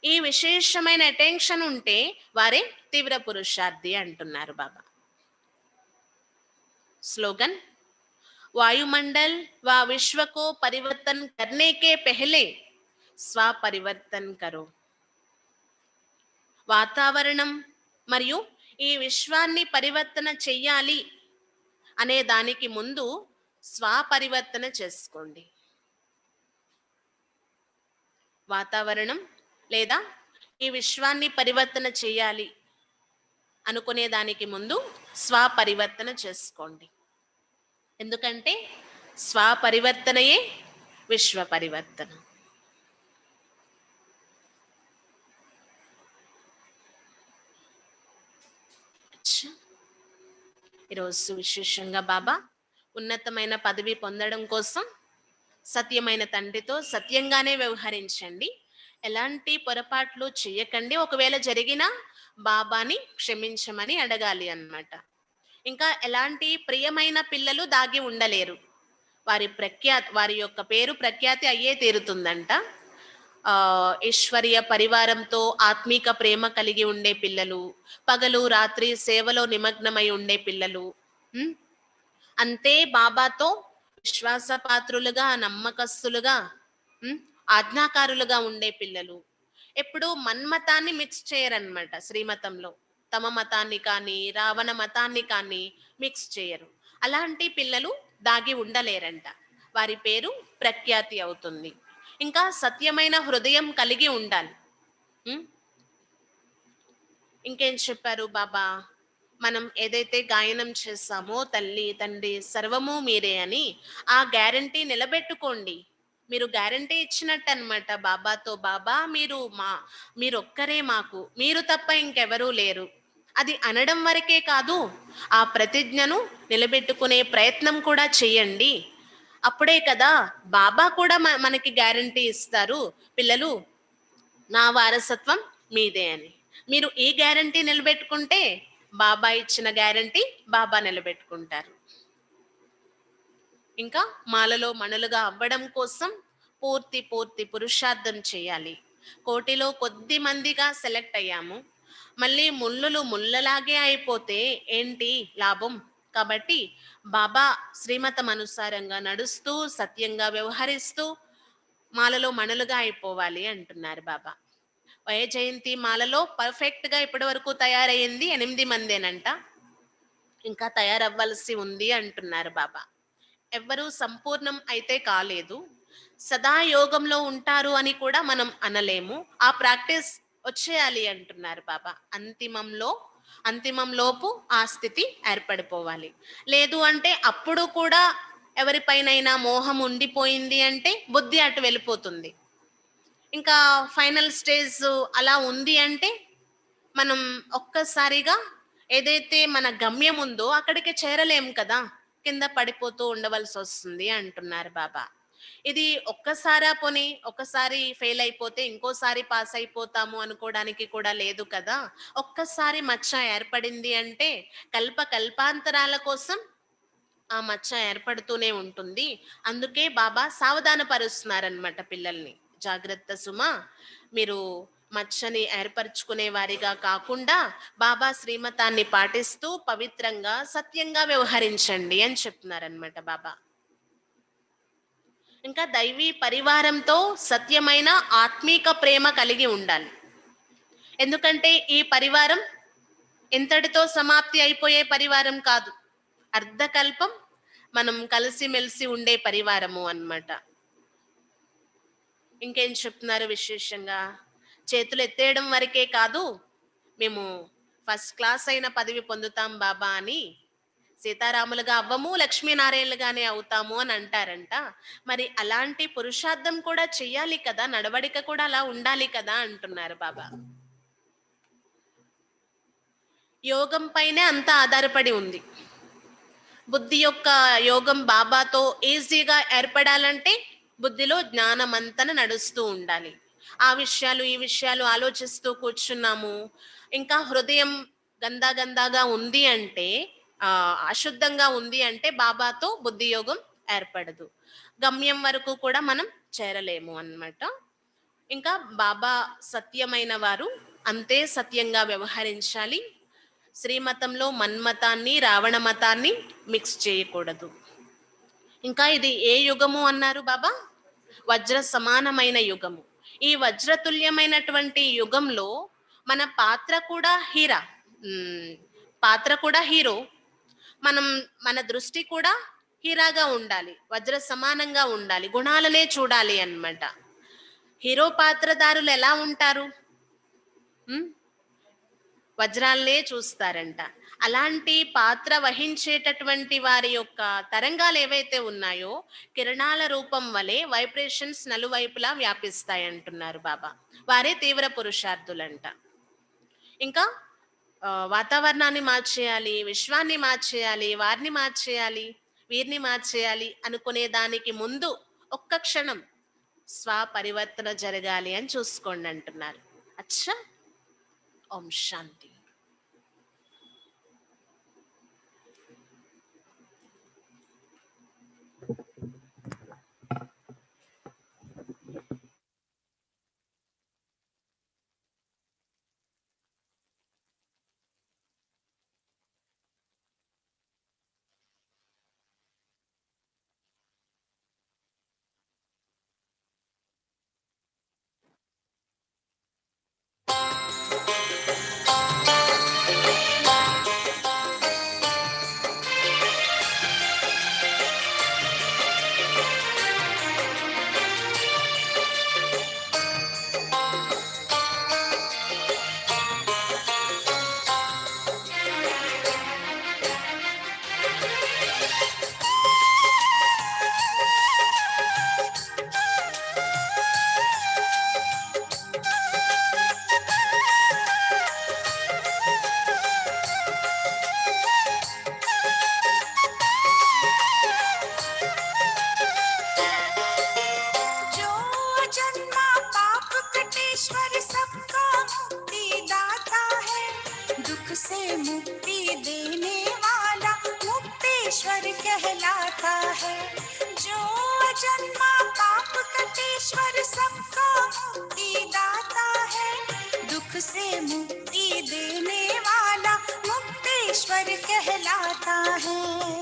ఈ విశేషమైన అటెన్షన్ ఉంటే వారే తీవ్ర పురుషార్థి అంటున్నారు బాబా. स्लोगन, वायुमंडल व विश्व को परिवर्तन करने के पहले स्व परिवर्तन करो. వాతావరణం మరియు ఈ విశ్వాన్ని పరివర్తన చెయ్యాలి అనే దానికి ముందు స్వపరివర్తన చేసుకోండి. వాతావరణం లేదా ఈ విశ్వాన్ని పరివర్తన చేయాలి అనుకునే దానికి ముందు స్వపరివర్తన చేసుకోండి. ఎందుకంటే స్వపరివర్తనయే విశ్వ పరివర్తన. ఈరోజు విశేషంగా బాబా ఉన్నతమైన పదవి పొందడం కోసం సత్యమైన తండ్రితో సత్యంగానే వ్యవహరించండి, ఎలాంటి పొరపాట్లు చేయకండి, ఒకవేళ జరిగినా బాబాని క్షమించమని అడగాలి అన్నమాట. ఇంకా ఎలాంటి ప్రియమైన పిల్లలు దాగి ఉండలేరు, వారి యొక్క పేరు ప్రఖ్యాతి అయ్యే తీరుతుందంట. ఈశ్వరీయ పరివారంతో ఆత్మీక ప్రేమ కలిగి ఉండే పిల్లలు, పగలు రాత్రి సేవలో నిమగ్నమై ఉండే పిల్లలు, అంతే బాబాతో విశ్వాసపాత్రులుగా నమ్మకస్తులుగా ఆజ్ఞాకారులుగా ఉండే పిల్లలు ఎప్పుడు మన్మతాన్ని మిక్స్ చేయరన్నమాట. శ్రీమతంలో తమ మతాన్ని కానీ రావణ మతాన్ని కానీ మిక్స్ చేయరు. అలాంటి పిల్లలు దాగి ఉండలేరంట, వారి పేరు ప్రఖ్యాతి అవుతుంది. ఇంకా సత్యమైన హృదయం కలిగి ఉండాలి. ఇంకేం చెప్పారు బాబా? మనం ఏదైతే గాయనం చేస్తామో తల్లి తండ్రి సర్వము మీరే అని, ఆ గ్యారంటీ నిలబెట్టుకోండి. మీరు గ్యారంటీ ఇచ్చినట్టు అనమాట బాబాతో, బాబా మీరొక్కరే మాకు, మీరు తప్ప ఇంకెవరూ లేరు. అది అనడం వరకే కాదు, ఆ ప్రతిజ్ఞను నిలబెట్టుకునే ప్రయత్నం కూడా చేయండి. అప్పుడే కదా బాబా కూడా మనకి గ్యారంటీ ఇస్తారు, పిల్లలు నా వారసత్వం మీదే అని. మీరు ఈ గ్యారంటీ నిలబెట్టుకుంటే బాబా ఇచ్చిన గ్యారంటీ బాబా నిలబెట్టుకుంటారు. ఇంకా మాలలో మణులుగా అవ్వడం కోసం పూర్తి పురుషార్థం చేయాలి. కోటిలో కొద్ది మందిగా సెలెక్ట్ అయ్యాము, మళ్ళీ ముళ్ళలాగే అయిపోతే ఏంటి లాభం? కాబట్టి బాబా శ్రీమతం అనుసారంగా నడుస్తూ సత్యంగా వ్యవహరిస్తూ మాలలో మణులుగా అయిపోవాలి అంటున్నారు బాబా. జయంతి మాలలో పర్ఫెక్ట్ గా ఇప్పటి వరకు తయారయ్యింది 8 మందేనంట, ఇంకా తయారవ్వాల్సి ఉంది అంటున్నారు బాబా. ఎవ్వరూ సంపూర్ణం అయితే కాలేదు, సదా యోగంలో ఉంటారు అని కూడా మనం అనలేము. ఆ ప్రాక్టీస్ వచ్చేయాలి అంటున్నారు బాబా. అంతిమంలోపు ఆ స్థితి ఏర్పడిపోవాలి. లేదు అంటే అప్పుడు కూడా ఎవరిపైనైనా మోహం ఉండిపోయింది అంటే బుద్ధి అటు వెళ్ళిపోతుంది. ఇంకా ఫైనల్ స్టేజ్ అలా ఉంది అంటే మనం ఒక్కసారిగా ఏదైతే మన గమ్యం ఉందో అక్కడికి చేరలేం కదా, కింద పడిపోతూ ఉండవలసి వస్తుంది అంటున్నారు బాబా. ఇది ఒక్కసారి ఫెయిల్ అయిపోతే ఇంకోసారి పాస్ అయిపోతాము అనుకోవడానికి కూడా లేదు కదా. ఒక్కసారి మచ్చ ఏర్పడింది అంటే కల్పాంతరాల కోసం ఆ మచ్చ ఏర్పడుతూనే ఉంటుంది. అందుకే బాబా సావధాన పరుస్తున్నారనమాట పిల్లల్ని. జాగ్రత్త సుమా, మీరు మచ్చని ఏర్పరచుకునే వారిగా కాకుండా బాబా శ్రీమతాన్ని పాటిస్తూ పవిత్రంగా సత్యంగా వ్యవహరించండి అని చెప్తున్నారనమాట బాబా. ఇంకా దైవీ పరివారంతో సత్యమైన ఆత్మీక ప్రేమ కలిగి ఉండాలి. ఎందుకంటే ఈ పరివారం ఎంతటితో సమాప్తి అయిపోయే పరివారం కాదు, అర్ధకల్పం మనం కలిసిమెలిసి ఉండే పరివారము అన్నమాట. ఇంకేం చెప్తున్నారు విశేషంగా? చేతులు ఎత్తేయడం వరకే కాదు, మేము ఫస్ట్ క్లాస్ అయిన పదవి పొందుతాం బాబా అని, సీతారాములుగా అవ్వము లక్ష్మీనారాయణలుగానే అవుతాము అని అంటారంట. మరి అలాంటి పురుషార్థం కూడా చెయ్యాలి కదా, నడవడిక కూడా అలా ఉండాలి కదా అంటున్నారు బాబా. యోగం పైనే అంతా ఆధారపడి ఉంది. బుద్ధి యొక్క యోగం బాబాతో ఈజీగా ఏర్పడాలంటే బుద్ధిలో జ్ఞానమంతన నడుస్తూ ఉండాలి. ఆ విషయాలు ఈ విషయాలు ఆలోచిస్తూ కూర్చున్నాము, ఇంకా హృదయం గందాగా ఉంది అంటే, అశుద్ధంగా ఉంది అంటే బాబాతో బుద్ధి యోగం ఏర్పడదు, గమ్యం వరకు కూడా మనం చేరలేము అన్నమాట. ఇంకా బాబా సత్యమైన వారు అంతే సత్యంగా వ్యవహరించాలి. శ్రీమతంలో మన్మతాన్ని రావణ మతాన్ని మిక్స్ చేయకూడదు. ఇంకా ఇది ఏ యుగము అన్నారు బాబా? వజ్ర సమానమైన యుగము. ఈ వజ్రతుల్యమైనటువంటి యుగంలో మన పాత్ర కూడా హీరో. మన దృష్టి కూడా హీరాగా ఉండాలి, వజ్ర సమానంగా ఉండాలి, గుణాలనే చూడాలి అన్నమాట. హీరో పాత్రధారులు ఎలా ఉంటారు? హ్మ్. వజ్రాలనే చూస్తారంట. అలాంటి పాత్ర వహించేటటువంటి వారి యొక్క తరంగాలు ఏవైతే ఉన్నాయో, కిరణాల రూపం వలె వైబ్రేషన్స్ నలువైపులా వ్యాపిస్తాయంటున్నారు బాబా. వారే తీవ్ర పురుషార్థులంట. ఇంకా వాతావరణాన్ని మార్చేయాలి, విశ్వాన్ని మార్చేయాలి, వారిని మార్చేయాలి, వీరిని మార్చేయాలి అనుకునే దానికి ముందు ఒక్క క్షణం స్వపరివర్తన జరగాలి అని చూసుకోండి అంటున్నారు. అచ్చా! ఓం శాంతి. जो अजन्मा पाप कटेश्वर सबका मुक्ति दाता है, दुख से मुक्ति देने वाला मुक्तेश्वर कहलाता है। जो अजन्मा पाप कटेश्वर सबका मुक्ति दाता है, दुख से मुक्ति देने वाला मुक्तेश्वर कहलाता है।